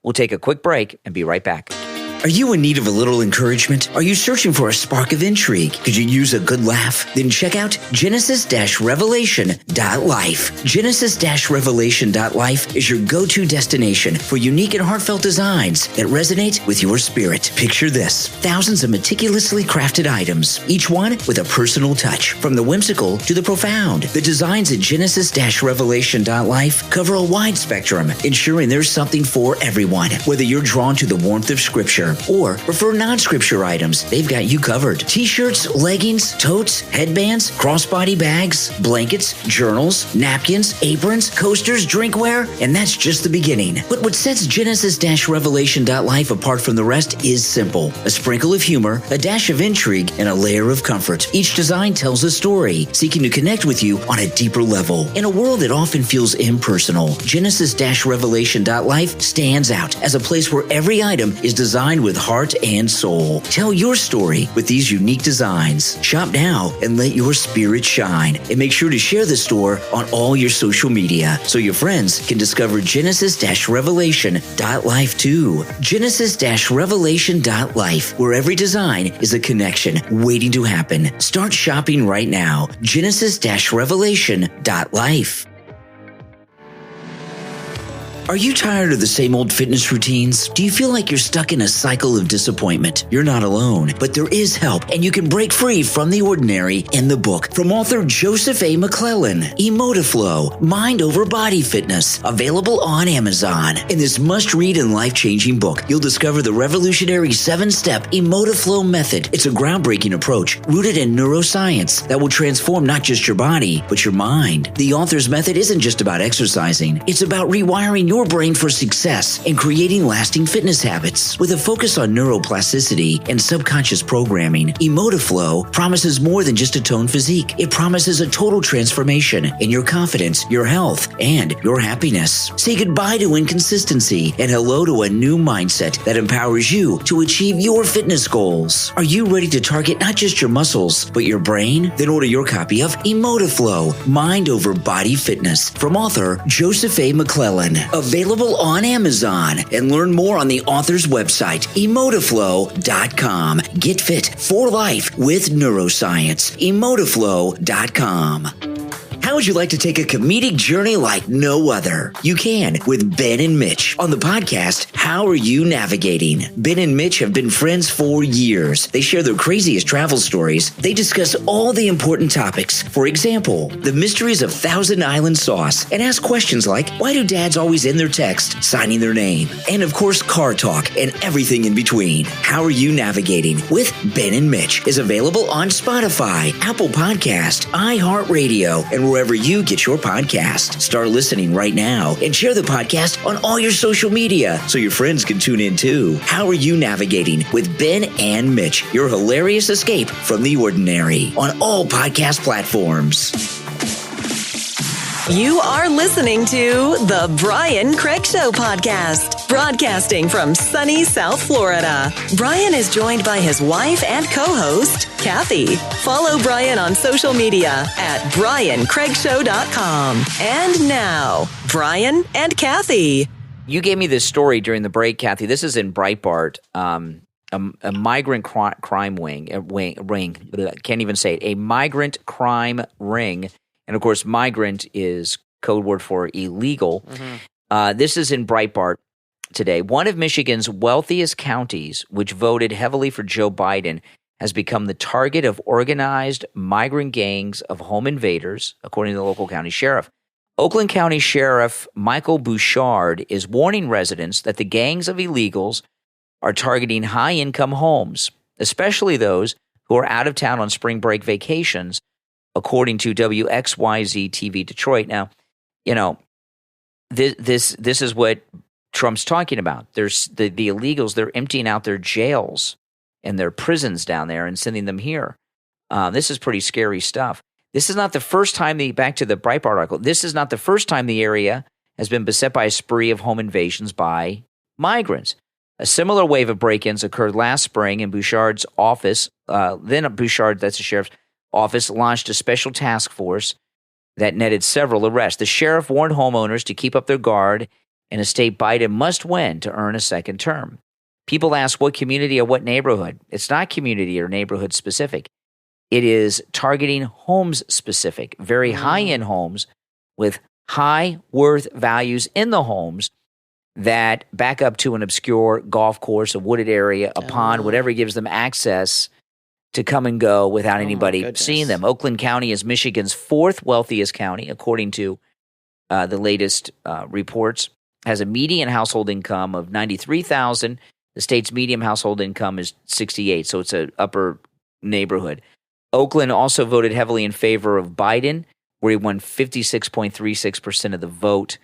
S1: We'll take a quick break and be right back.
S3: Are you in need of a little encouragement? Are you searching for a spark of intrigue? Could you use a good laugh? Then check out Genesis-Revelation.life. Genesis-Revelation.life is your go-to destination for unique and heartfelt designs that resonate with your spirit. Picture this: thousands of meticulously crafted items, each one with a personal touch, from the whimsical to the profound. The designs at Genesis-Revelation.life cover a wide spectrum, ensuring there's something for everyone. Whether you're drawn to the warmth of Scripture or prefer non-scripture items, they've got you covered. T-shirts, leggings, totes, headbands, crossbody bags, blankets, journals, napkins, aprons, coasters, drinkware, and that's just the beginning. But what sets Genesis-Revelation.life apart from the rest is simple: a sprinkle of humor, a dash of intrigue, and a layer of comfort. Each design tells a story, seeking to connect with you on a deeper level. In a world that often feels impersonal, Genesis-Revelation.life stands out as a place where every item is designed with heart and soul. Tell your story with these unique designs. Shop now and let your spirit shine. And make sure to share the store on all your social media so your friends can discover Genesis-Revelation.life too. Genesis-Revelation.life, where every design is a connection waiting to happen. Start shopping right now. Genesis-Revelation.life. Are you tired of the same old fitness routines? Do you feel like you're stuck in a cycle of disappointment? You're not alone, but there is help, and you can break free from the ordinary in the book from author Joseph A. McClellan, Emotiflow, Mind Over Body Fitness, available on Amazon. In this must-read and life-changing book, you'll discover the revolutionary 7-step Emotiflow method. It's a groundbreaking approach rooted in neuroscience that will transform not just your body, but your mind. The author's method isn't just about exercising. It's about rewiring your your brain for success and creating lasting fitness habits. With a focus on neuroplasticity and subconscious programming, Emotiflow promises more than just a toned physique. It promises a total transformation in your confidence, your health, and your happiness. Say goodbye to inconsistency and hello to a new mindset that empowers you to achieve your fitness goals. Are you ready to target not just your muscles, but your brain? Then order your copy of Emotiflow, Mind Over Body Fitness, from author Joseph A. McClellan. Available on Amazon. And learn more on the author's website, Emotiflow.com. Get fit for life with neuroscience. Emotiflow.com. How would you like to take a comedic journey like no other? You can with Ben and Mitch on the podcast, How Are You Navigating? Ben and Mitch have been friends for years. They share their craziest travel stories. They discuss all the important topics. For example, the mysteries of Thousand Island sauce, and ask questions like, why do dads always end their text signing their name? And of course, car talk and everything in between. How Are You Navigating with Ben and Mitch is available on Spotify, Apple Podcast, iHeartRadio, and wherever you get your podcast. Start listening right now and share the podcast on all your social media so your friends can tune in too. How Are You Navigating with Ben and Mitch, your hilarious escape from the ordinary, on all podcast platforms.
S4: You are listening to the Brian Craig Show podcast, broadcasting from sunny South Florida. Brian is joined by his wife and co-host, Kathy. Follow Brian on social media at briancraigshow.com. And now, Brian and Kathy.
S1: You gave me this story during the break, Kathy. This is in Breitbart. A migrant crime ring. Can't even say it. A migrant crime ring. And of course, migrant is code word for illegal. Mm-hmm. This is in Breitbart today. One of Michigan's wealthiest counties, which voted heavily for Joe Biden, has become the target of organized migrant gangs of home invaders, according to the local county sheriff. Oakland County Sheriff Michael Bouchard is warning residents that the gangs of illegals are targeting high-income homes, especially those who are out of town on spring break vacations, according to WXYZ TV Detroit. Now, you know, this is what Trump's talking about. There's the illegals, they're emptying out their jails and their prisons down there and sending them here. This is pretty scary stuff. This is not the first time back to the Breitbart article, this is not the first time the area has been beset by a spree of home invasions by migrants. A similar wave of break-ins occurred last spring in Bouchard's office. Then Bouchard, that's the sheriff's office, launched a special task force that netted several arrests. The sheriff warned homeowners to keep up their guard in a state Biden must win to earn a second term. People ask what community or what neighborhood. It's not community or neighborhood specific. It is targeting homes specific, very high-end homes with high worth values in the homes that back up to an obscure golf course, a wooded area, a pond, whatever gives them access to come and go without anybody seeing them. Oakland County is Michigan's fourth wealthiest county, according to the latest reports. Has a median household income of $93,000. The state's median household income is $68,000, so it's an upper neighborhood. Oakland also voted heavily in favor of Biden, where he won 56.36% of the vote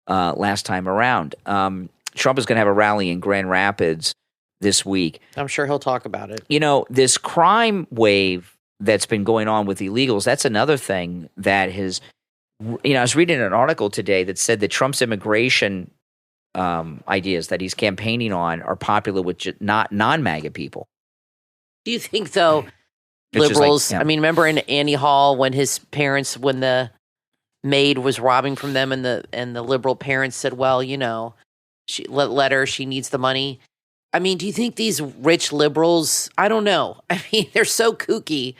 S1: last time around. Trump is going to have a rally in Grand Rapids this week.
S2: I'm sure he'll talk about it.
S1: You know, this crime wave that's been going on with illegals, that's another thing that has, I was reading an article today that said that Trump's immigration ideas that he's campaigning on are popular with not non-MAGA people.
S2: Do you think, though, liberals, I mean, remember in Annie Hall when when the maid was robbing from them and the liberal parents said, well, let her, she needs the money. I mean, do you think these rich liberals, I don't know. I mean, they're so kooky.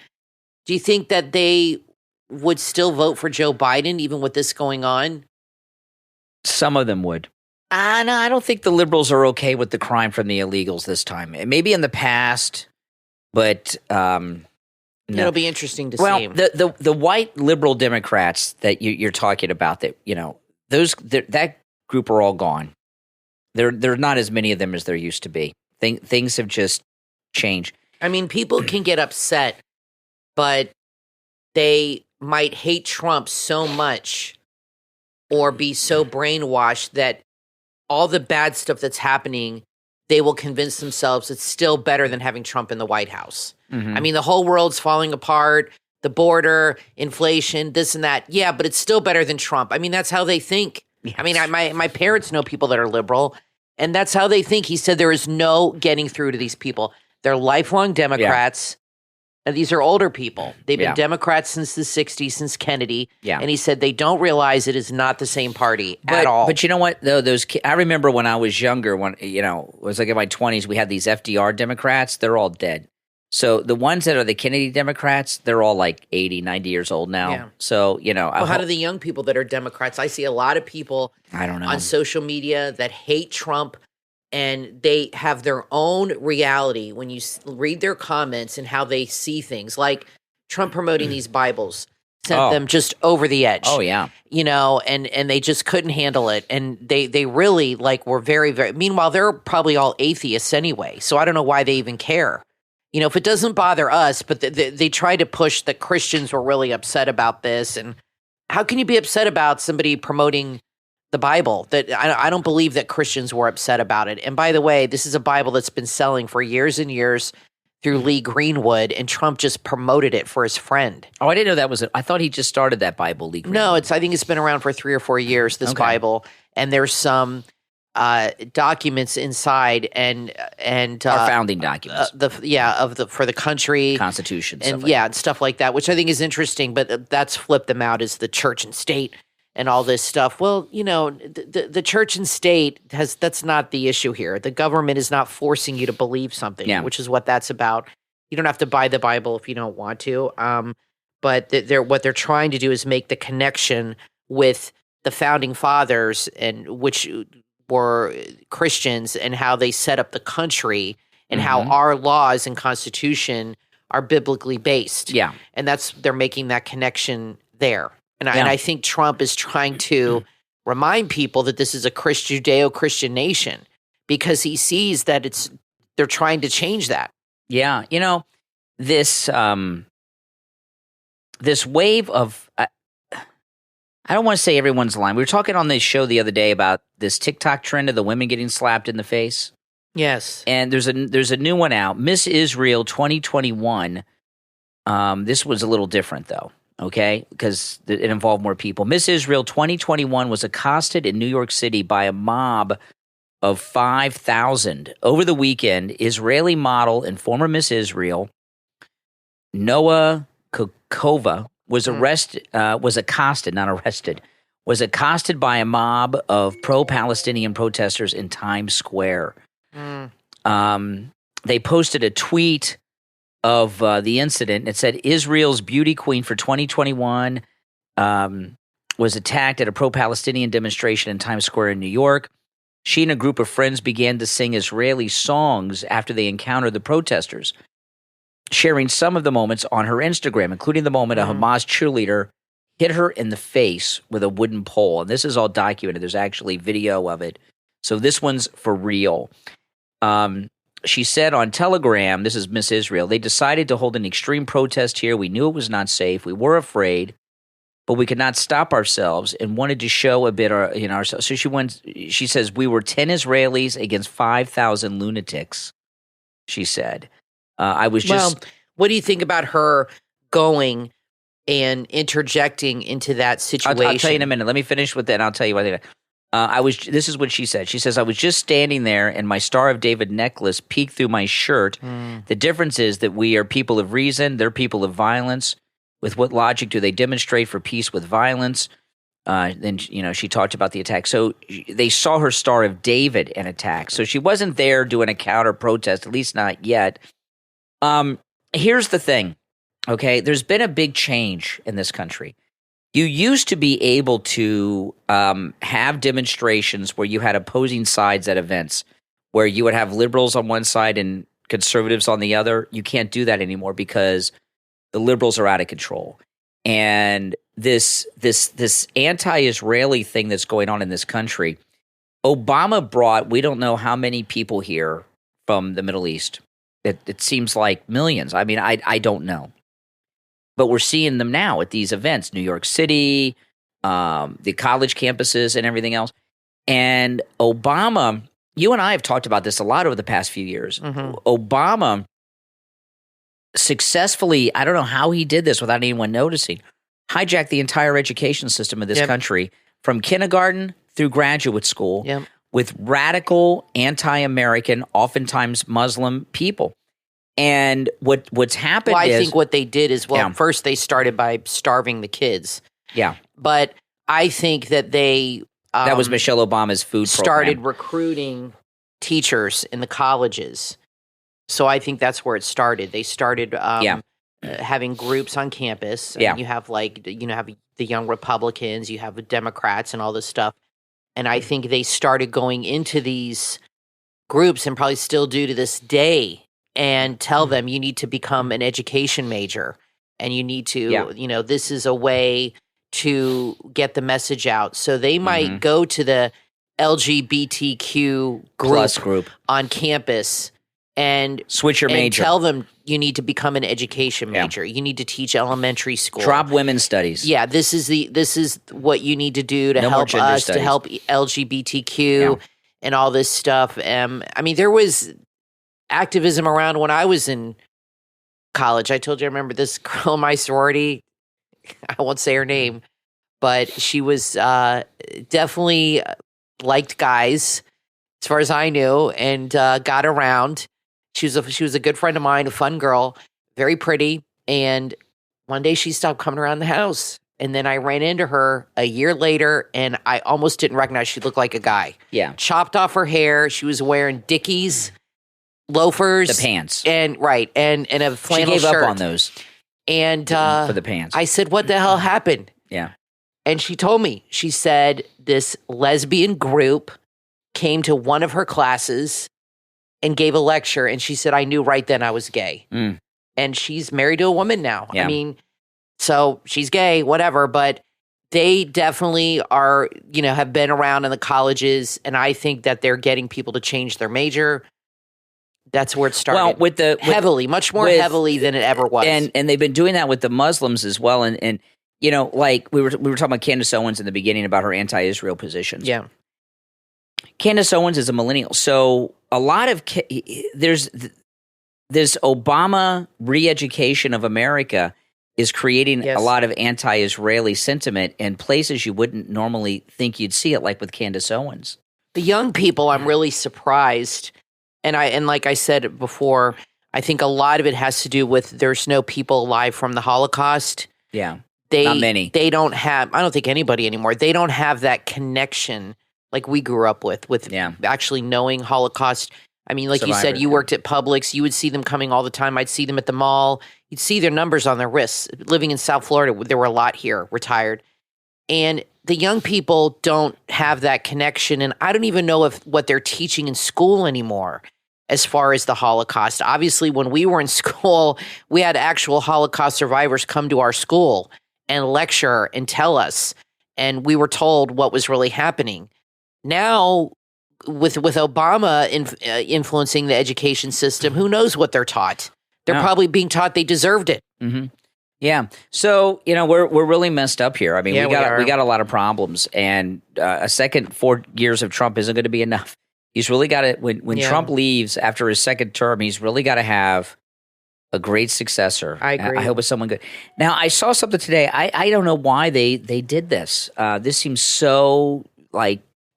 S2: Do you think that they would still vote for Joe Biden even with this going on?
S1: Some of them would. No, I don't think the liberals are okay with the crime from the illegals this time. Maybe in the past, but no.
S2: It'll be interesting to see.
S1: Well, the white liberal Democrats that you're talking about, that that group are all gone. There are not as many of them as there used to be. Things have just changed.
S2: I mean, people can get upset, but they might hate Trump so much or be so brainwashed that all the bad stuff that's happening, they will convince themselves it's still better than having Trump in the White House. I mean, the whole world's falling apart, the border, inflation, this and that. Yeah, but it's still better than Trump. I mean, that's how they think. Yes. I mean, my parents know people that are liberal, and that's how they think. He said there is no getting through to these people. They're lifelong Democrats. And these are older people. They've been Democrats since the 60s, since Kennedy. Yeah. And he said they don't realize it is not the same party at all.
S1: But you know what, though? I remember when I was younger, when, it was like in my 20s, we had these FDR Democrats. They're all dead. So the ones that are the Kennedy Democrats, they're all like 80, 90 years old now. Yeah. So,
S2: Well, how do the young people that are Democrats? I see a lot of people on social media that hate Trump, and they have their own reality when you read their comments and how they see things. Like Trump promoting these Bibles sent them just over the edge. Oh, yeah. And they just couldn't handle it. And they really were very, very – meanwhile, they're probably all atheists anyway, so I don't know why they even care. If it doesn't bother us, but they try to push that Christians were really upset about this. And how can you be upset about somebody promoting the Bible? That I don't believe that Christians were upset about it. And by the way, this is a Bible that's been selling for years and years through Lee Greenwood, and Trump just promoted it for his friend.
S1: Oh, I didn't know that was it. I thought he just started that Bible, Lee Greenwood.
S2: No, I think it's been around for 3 or 4 years, this Bible. And there's some documents inside and
S1: our founding documents,
S2: for the country,
S1: Constitution,
S2: and
S1: stuff like
S2: stuff like that, which I think is interesting. But that's flipped them out as the church and state and all this stuff. Well, the church and state that's not the issue here. The government is not forcing you to believe something, which is what that's about. You don't have to buy the Bible if you don't want to. But what they're trying to do is make the connection with the founding fathers, and which were Christians, and how they set up the country, and how our laws and Constitution are biblically based. Yeah. And they're making that connection there. And I think Trump is trying to remind people that this is a Judeo-Christian nation, because he sees that they're trying to change that.
S1: Yeah. This wave of I don't want to say everyone's lying. We were talking on this show the other day about this TikTok trend of the women getting slapped in the face.
S2: Yes.
S1: And there's a new one out, Miss Israel 2021. This was a little different though, okay? Because it involved more people. Miss Israel 2021 was accosted in New York City by a mob of 5,000. Over the weekend, Israeli model and former Miss Israel, Noah Kokova, was accosted by a mob of pro-Palestinian protesters in Times Square. They posted a tweet of the incident. It said, Israel's beauty queen for 2021 was attacked at a pro-Palestinian demonstration in Times Square in New York. She and a group of friends began to sing Israeli songs after they encountered the protesters, sharing some of the moments on her Instagram, including the moment a Hamas cheerleader hit her in the face with a wooden pole. And this is all documented. There's actually video of it. So this one's for real. She said on Telegram, this is Miss Israel, they decided to hold an extreme protest here. We knew it was not safe. We were afraid, but we could not stop ourselves and wanted to show a bit ourselves. So she says, we were 10 Israelis against 5,000 lunatics, she said.
S2: What do you think about her going and interjecting into that situation?
S1: I'll tell you in a minute. Let me finish with that, and I'll tell you why. This is what she said. She says, I was just standing there, and my Star of David necklace peeked through my shirt. The difference is that we are people of reason. They're people of violence. With what logic do they demonstrate for peace with violence? Then, she talked about the attack. So they saw her Star of David in attack. So she wasn't there doing a counter protest, at least not yet. Here's the thing, okay? There's been a big change in this country. You used to be able to have demonstrations where you had opposing sides at events, where you would have liberals on one side and conservatives on the other. You can't do that anymore because the liberals are out of control. And this anti-Israeli thing that's going on in this country, Obama brought, we don't know how many people here from the Middle East. It seems like millions. I mean, I don't know. But we're seeing them now at these events, New York City, the college campuses and everything else. And Obama, you and I have talked about this a lot over the past few years. Obama successfully, I don't know how he did this without anyone noticing, hijacked the entire education system of this country from kindergarten through graduate school with radical anti-American, oftentimes Muslim people. And what's happened
S2: I
S1: is—
S2: think what they did is, first they started by starving the kids.
S1: Yeah.
S2: But I think that they—
S1: that was Michelle Obama's food
S2: started
S1: program.
S2: recruiting teachers in the colleges. So I think that's where it started. They started having groups on campus. And you have have the young Republicans, you have the Democrats and all this stuff. And I think they started going into these groups, and probably still do to this day, and tell them you need to become an education major, and you need to, this is a way to get the message out. So they might go to the LGBTQ group on campus and
S1: switch your major.
S2: Tell them you need to become an education major. You need to teach elementary school.
S1: Drop women's studies.
S2: Yeah, this is what you need to do to help us, studies. To help LGBTQ and all this stuff. I mean, there was activism around when I was in college. I told you, I remember this girl in my sorority. I won't say her name, but she was definitely liked guys, as far as I knew, and got around. She was a good friend of mine, a fun girl, very pretty. And one day she stopped coming around the house. And then I ran into her a year later, and I almost didn't recognize she looked like a guy.
S1: Yeah.
S2: Chopped off her hair. She was wearing Dickies, loafers.
S1: The pants.
S2: And a flannel shirt.
S1: She gave up on those.
S2: And
S1: for the pants.
S2: I said, what the hell happened?
S1: Yeah.
S2: And she told me, she said this lesbian group came to one of her classes and gave a lecture. And she said, I knew right then I was gay. And she's married to a woman now.
S1: Yeah.
S2: I mean, so she's gay, whatever. But they definitely are, have been around in the colleges. And I think that they're getting people to change their major. That's where it started.
S1: Well,
S2: much more heavily than it ever was.
S1: And they've been doing that with the Muslims as well. And like we were talking about Candace Owens in the beginning about her anti-Israel positions.
S2: Yeah.
S1: Candace Owens is a millennial. So a lot of there's this Obama re-education of America is creating a lot of anti-Israeli sentiment in places you wouldn't normally think you'd see it, like with Candace Owens.
S2: The young people, I'm really surprised. And like I said before, I think a lot of it has to do with there's no people alive from the Holocaust.
S1: Yeah, not many.
S2: They don't have, I don't think anybody anymore, they don't have that connection like we grew up with actually knowing Holocaust. I mean, like you said, you worked at Publix. You would see them coming all the time. I'd see them at the mall. You'd see their numbers on their wrists. Living in South Florida, there were a lot here, retired. And the young people don't have that connection. And I don't even know what they're teaching in school anymore as far as the Holocaust. Obviously, when we were in school, we had actual Holocaust survivors come to our school and lecture and tell us. And we were told what was really happening. Now, with Obama influencing the education system, who knows what they're taught? They're probably being taught they deserved it.
S1: Mm-hmm. Yeah. So, we're really messed up here. I mean, we got a lot of problems, and a second 4 years of Trump isn't going to be enough. He's really got to, when Trump leaves after his second term, he's really got to have a great successor.
S2: I agree.
S1: I hope it's someone good. Now, I saw something today. I don't know why they did this. This seems so,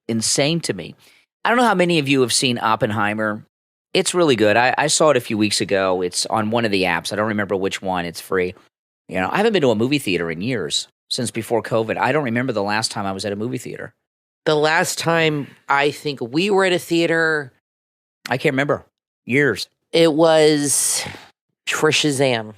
S1: insane to me. I don't know how many of you have seen Oppenheimer. It's really good. I saw it a few weeks ago. It's on one of the apps. I don't remember which one. It's free. I haven't been to a movie theater in years, since before COVID. I don't remember the last time I was at a movie theater.
S2: The last time I think we were at a theater,
S1: I can't remember. Years.
S2: It was for Shazam.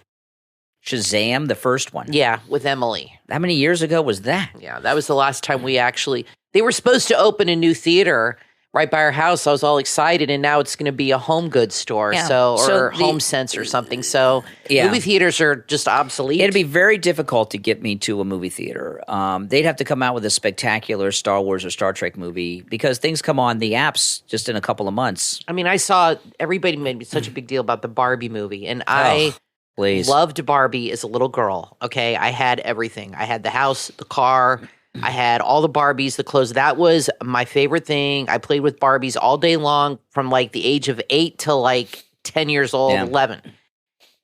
S1: Shazam, the first one.
S2: Yeah, with Emily.
S1: How many years ago was that?
S2: Yeah, that was the last time we actually... They were supposed to open a new theater right by our house. I was all excited, and now it's going to be a home goods store, or HomeSense or something. So movie theaters are just obsolete.
S1: It'd be very difficult to get me to a movie theater. They'd have to come out with a spectacular Star Wars or Star Trek movie, because things come on the apps just in a couple of months.
S2: I mean, I saw everybody made such a big deal about the Barbie movie, and I loved Barbie as a little girl. Okay, I had everything. I had the house, the car, I had all the Barbies, the clothes. That was my favorite thing. I played with Barbies all day long from like the age of 8 to like 10 years old, 11.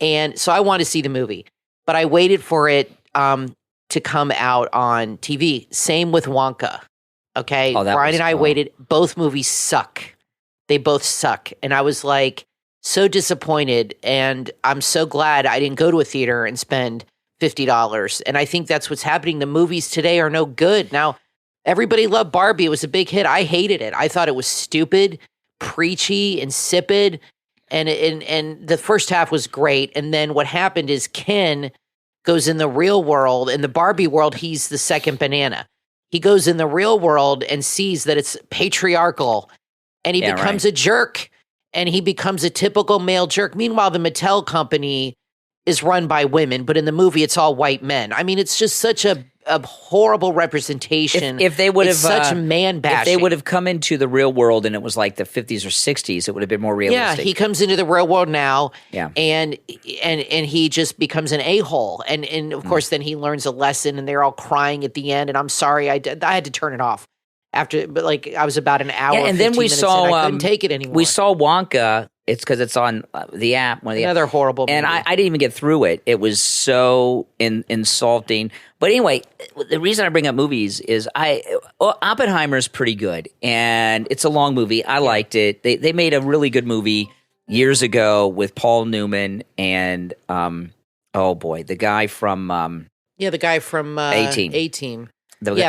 S2: And so I wanted to see the movie, but I waited for it to come out on TV. Same with Wonka. Okay. Brian and I waited. Both movies suck. They both suck. And I was like so disappointed. And I'm so glad I didn't go to a theater and spend $50. And I think that's what's happening. The movies today are no good. Now, everybody loved Barbie. It was a big hit. I hated it. I thought it was stupid, preachy, insipid. And the first half was great. And then what happened is Ken goes in the real world. In the Barbie world, he's the second banana. He goes in the real world and sees that it's patriarchal. And he becomes a jerk. And he becomes a typical male jerk. Meanwhile, the Mattel company is run by women, but in the movie, it's all white men. I mean, it's just such a horrible representation.
S1: If they would have
S2: such man bashing.
S1: If they would have come into the real world and it was like the 50s or 60s, it would have been more realistic.
S2: Yeah, he comes into the real world now,
S1: yeah.
S2: and he just becomes an a-hole. And of course, then he learns a lesson, and they're all crying at the end. And I'm sorry, I had to turn it off after, but like I was about an hour.
S1: Yeah, and then we saw
S2: I couldn't take it anymore.
S1: We saw Wonka. It's because it's on the app.
S2: Another horrible movie.
S1: And I didn't even get through it. It was so insulting. But anyway, the reason I bring up movies is Oppenheimer's pretty good. And it's a long movie. I liked it. They made a really good movie years ago with Paul Newman and, the guy from...
S2: A-Team.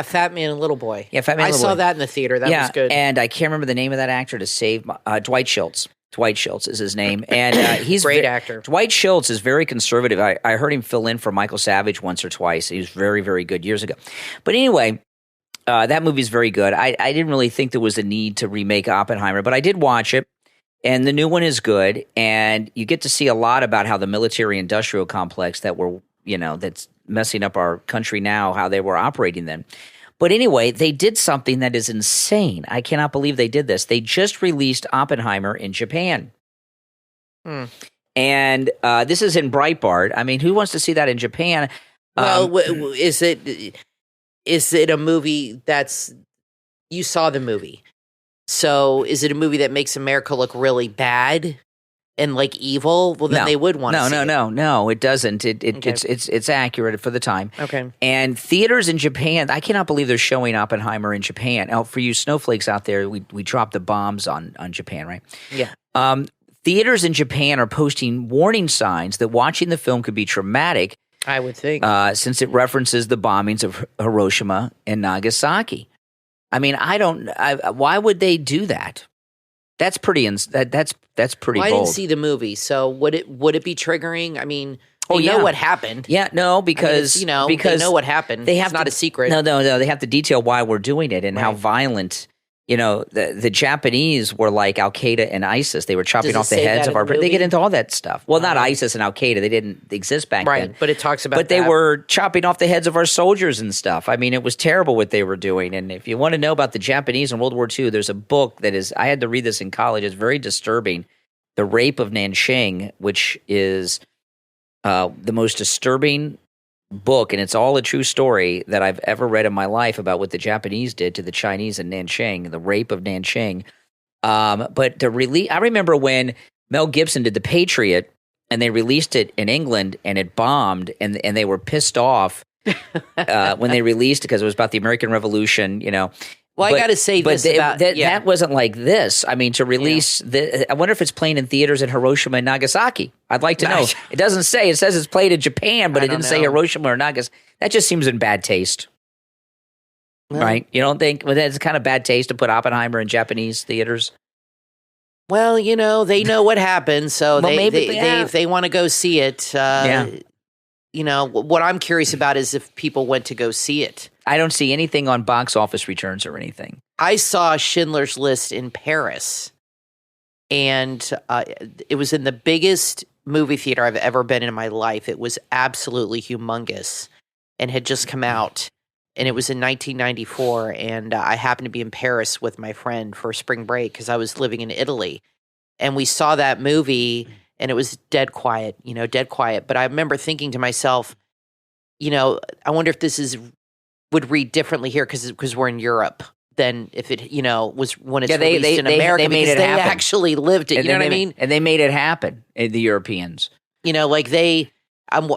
S2: Fat Man and Little Boy.
S1: Yeah, Fat Man and Little Boy.
S2: I saw that in the theater. That was good.
S1: And I can't remember the name of that actor to save Dwight Schultz. Dwight Schultz is his name. And he's
S2: great actor.
S1: Dwight Schultz is very conservative. I heard him fill in for Michael Savage once or twice. He was very, very good years ago. But anyway, that movie's very good. I didn't really think there was a need to remake Oppenheimer, but I did watch it. And the new one is good. And you get to see a lot about how the military-industrial complex that's messing up our country now, how they were operating then. But anyway, they did something that is insane. I cannot believe they did this. They just released Oppenheimer in Japan. And this is in Breitbart. I mean, who wants to see that in Japan?
S2: Well, is it a movie that's – you saw the movie. So is it a movie that makes America look really bad? And like evil, well, then they would want to see it.
S1: No, it doesn't. It's accurate for the time.
S2: Okay.
S1: And theaters in Japan, I cannot believe they're showing Oppenheimer in Japan. Now, for you snowflakes out there, we dropped the bombs on Japan, right?
S2: Yeah.
S1: Theaters in Japan are posting warning signs that watching the film could be traumatic.
S2: I would think.
S1: Since it references the bombings of Hiroshima and Nagasaki. I mean, why would they do that? That's pretty. That's pretty bold.
S2: I didn't see the movie, so would it be triggering? I mean, they know what happened.
S1: Yeah, no, because
S2: they know what happened. It's not a secret.
S1: No. They have to detail why we're doing it and how violent. The Japanese were like Al Qaeda and ISIS. They were chopping off the heads of our. They get into all that stuff. Well, not ISIS and Al Qaeda. They didn't exist back then.
S2: But it talks about.
S1: But they were chopping off the heads of our soldiers and stuff. I mean, it was terrible what they were doing. And if you want to know about the Japanese in World War II, there's a book that is. I had to read this in college. It's very disturbing. The Rape of Nanjing, which is the most disturbing book, and it's all a true story that I've ever read in my life about what the Japanese did to the Chinese in Nanjing, the Rape of Nanjing. But I remember when Mel Gibson did The Patriot, and they released it in England, and it bombed, and they were pissed off when they released it because it was about the American Revolution,
S2: Well, I got to say this about
S1: that wasn't like this. I mean, to release I wonder if it's playing in theaters in Hiroshima and Nagasaki. I'd like to know. It doesn't say. It says it's played in Japan, but it didn't say Hiroshima or Nagasaki. That just seems in bad taste, right? You don't think? Well, that's kind of bad taste to put Oppenheimer in Japanese theaters.
S2: Well, they know what happened, so if they want to go see it, what I'm curious about is if people went to go see it.
S1: I don't see anything on box office returns or anything.
S2: I saw Schindler's List in Paris, and it was in the biggest movie theater I've ever been in my life. It was absolutely humongous and had just come out, and it was in 1994, and I happened to be in Paris with my friend for spring break because I was living in Italy, and we saw that movie, and it was dead quiet. But I remember thinking to myself, I wonder if this is would read differently here because we're in Europe than if it, was when it's released in America.
S1: They made it happen.
S2: Actually lived it.
S1: And
S2: you know what I mean?
S1: And they made it happen, the Europeans.
S2: Like they,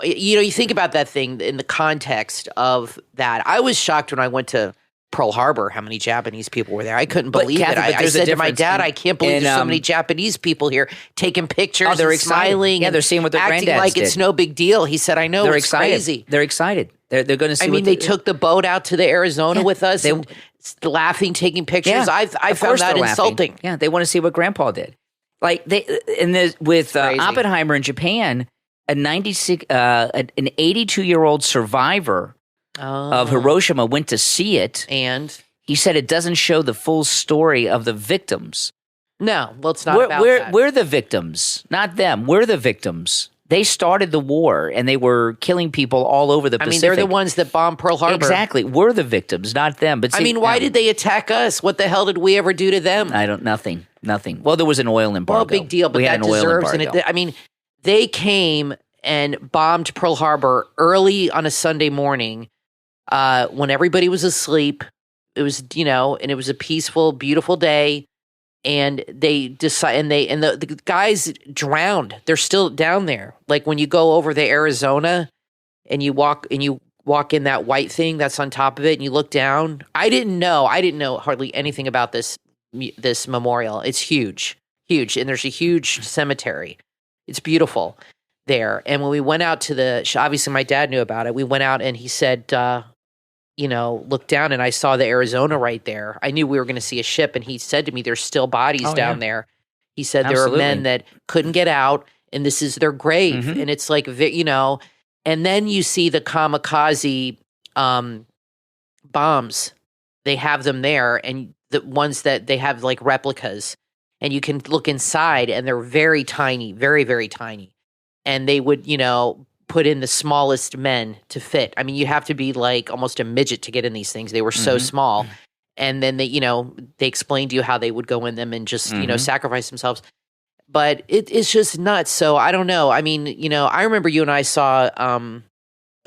S2: you think about that thing in the context of that. I was shocked when I went to Pearl Harbor, how many Japanese people were there. I couldn't believe it. I said to my dad, I can't believe there's so many Japanese people here taking pictures,
S1: they're
S2: and smiling.
S1: Yeah, they're seeing what their
S2: acting
S1: granddads
S2: like
S1: did.
S2: It's no big deal. He said, I know,
S1: they're
S2: it's
S1: excited.
S2: crazy.
S1: They're excited. They're going to see
S2: they took the boat out to the Arizona with us and laughing, taking pictures. I found that insulting.
S1: Yeah, they want to see what Grandpa did. Like with Oppenheimer in Japan, an 82-year-old survivor of Hiroshima went to see it,
S2: and
S1: he said it doesn't show the full story of the victims.
S2: No, well, it's not about that.
S1: We're the victims, not them. We're the victims. They started the war, and they were killing people all over the Pacific.
S2: They're the ones that bombed Pearl Harbor.
S1: Exactly. We're the victims, not them. But see,
S2: why did they attack us? What the hell did we ever do to them?
S1: Nothing. Well, there was an oil embargo.
S2: Well, big deal, but that deserves it. They came and bombed Pearl Harbor early on a Sunday morning when everybody was asleep. It was, and it was a peaceful, beautiful day. And they decide, and the guys drowned. They're still down there. Like when you go over to Arizona, and you walk in that white thing that's on top of it, and you look down. I didn't know hardly anything about this memorial. It's huge, and there's a huge cemetery. It's beautiful there. And when we went out to obviously my dad knew about it. We went out, and he said, look down, and I saw the Arizona right there. I knew we were going to see a ship, and he said to me, there's still bodies down there. He said there are men that couldn't get out, and this is their grave.
S1: Mm-hmm.
S2: And it's like, and then you see the kamikaze bombs. They have them there, and the ones that they have like replicas, and you can look inside, and they're very tiny, very, very tiny. And they would, put in the smallest men to fit. You have to be like almost a midget to get in these things. They were so small. And then they explained to you how they would go in them and just, sacrifice themselves. But it's just nuts. So I don't know. I remember you and I saw,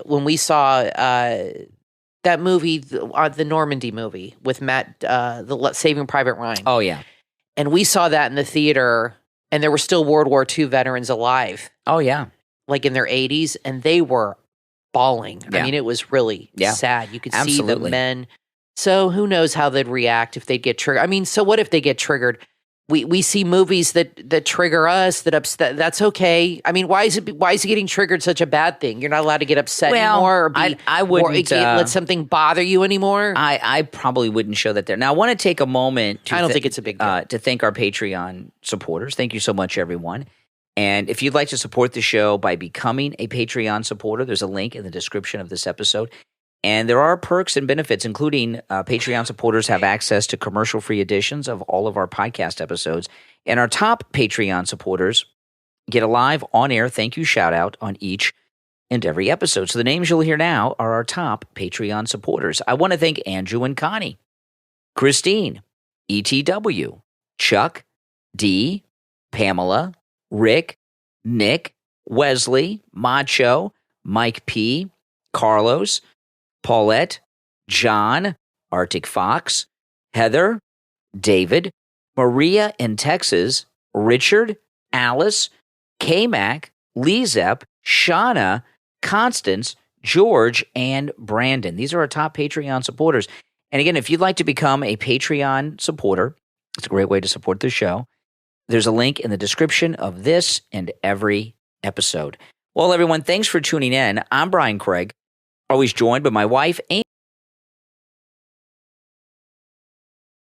S2: when we saw that movie, the Normandy movie with Matt, the Saving Private Ryan.
S1: Oh, yeah.
S2: And we saw that in the theater, and there were still World War II veterans alive.
S1: Oh, yeah. Like
S2: in their 80s, and they were bawling.
S1: Yeah.
S2: It was really sad. You could see the men. So who knows how they'd react if they'd get triggered. So what if they get triggered? We see movies that trigger us, that upset. That's okay. Why is it getting triggered such a bad thing? You're not allowed to get upset anymore, or
S1: I wouldn't
S2: let something bother you anymore.
S1: I probably wouldn't show that there. Now I want to take a moment
S2: I don't think it's a big deal.
S1: to thank our Patreon supporters. Thank you so much, everyone. And if you'd like to support the show by becoming a Patreon supporter, there's a link in the description of this episode. And there are perks and benefits, including Patreon supporters have access to commercial-free editions of all of our podcast episodes. And our top Patreon supporters get a live on-air thank you shout-out on each and every episode. So the names you'll hear now are our top Patreon supporters. I want to thank Andrew and Connie, Christine, ETW, Chuck, D, Pamela, Rick, Nick, Wesley, Macho, Mike P, Carlos, Paulette, John, ActicFox, Heather, David, Maria in Texas, Richard, Alice, K-Mac, LeeZep, Shawna, Constance, George, and Brandon. These are our top Patreon supporters. And again, if you'd like to become a Patreon supporter, it's a great way to support the show. There's a link in the description of this and every episode. Well, everyone, thanks for tuning in. I'm Brian Craig, always joined by my wife, Amy.